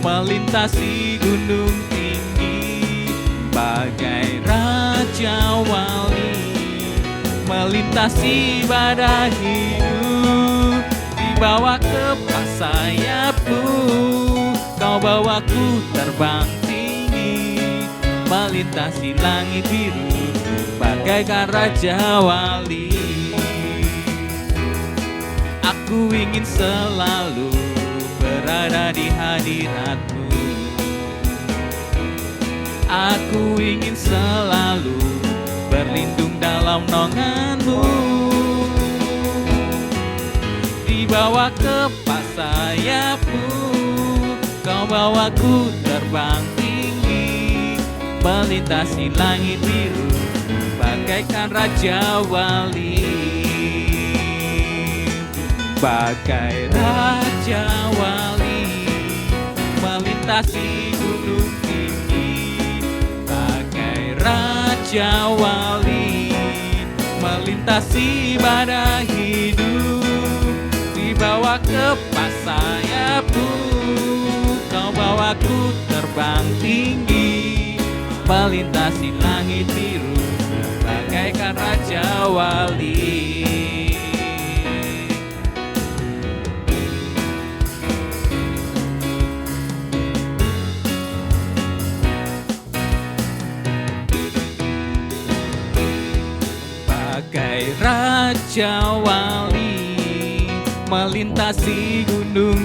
melintasi gunung tinggi. Bagai Raja Wali, melintasi badai hidup. Di bawah kepas sayap-Mu, Kau bawaku terbang tinggi, melintasi langit biru, bagaikan Raja Wali. Aku ingin selalu berada di hadirat-Mu. Aku ingin selalu berlindung dalam naungan-Mu. Di bawah kepas sayap-Mu, Kau bawaku terbang tinggi, melintasi langit biru, bagaikan Raja Wali. Bagai Raja Wali, melintasi gunung tinggi. Bagai Raja Wali, melintasi badai hidup. Di bawah kepas sayap-Mu, Kau bawaku terbang tinggi, melintasi langit biru, bagaikan Raja Wali. Bagai Raja Wali, melintasi gunung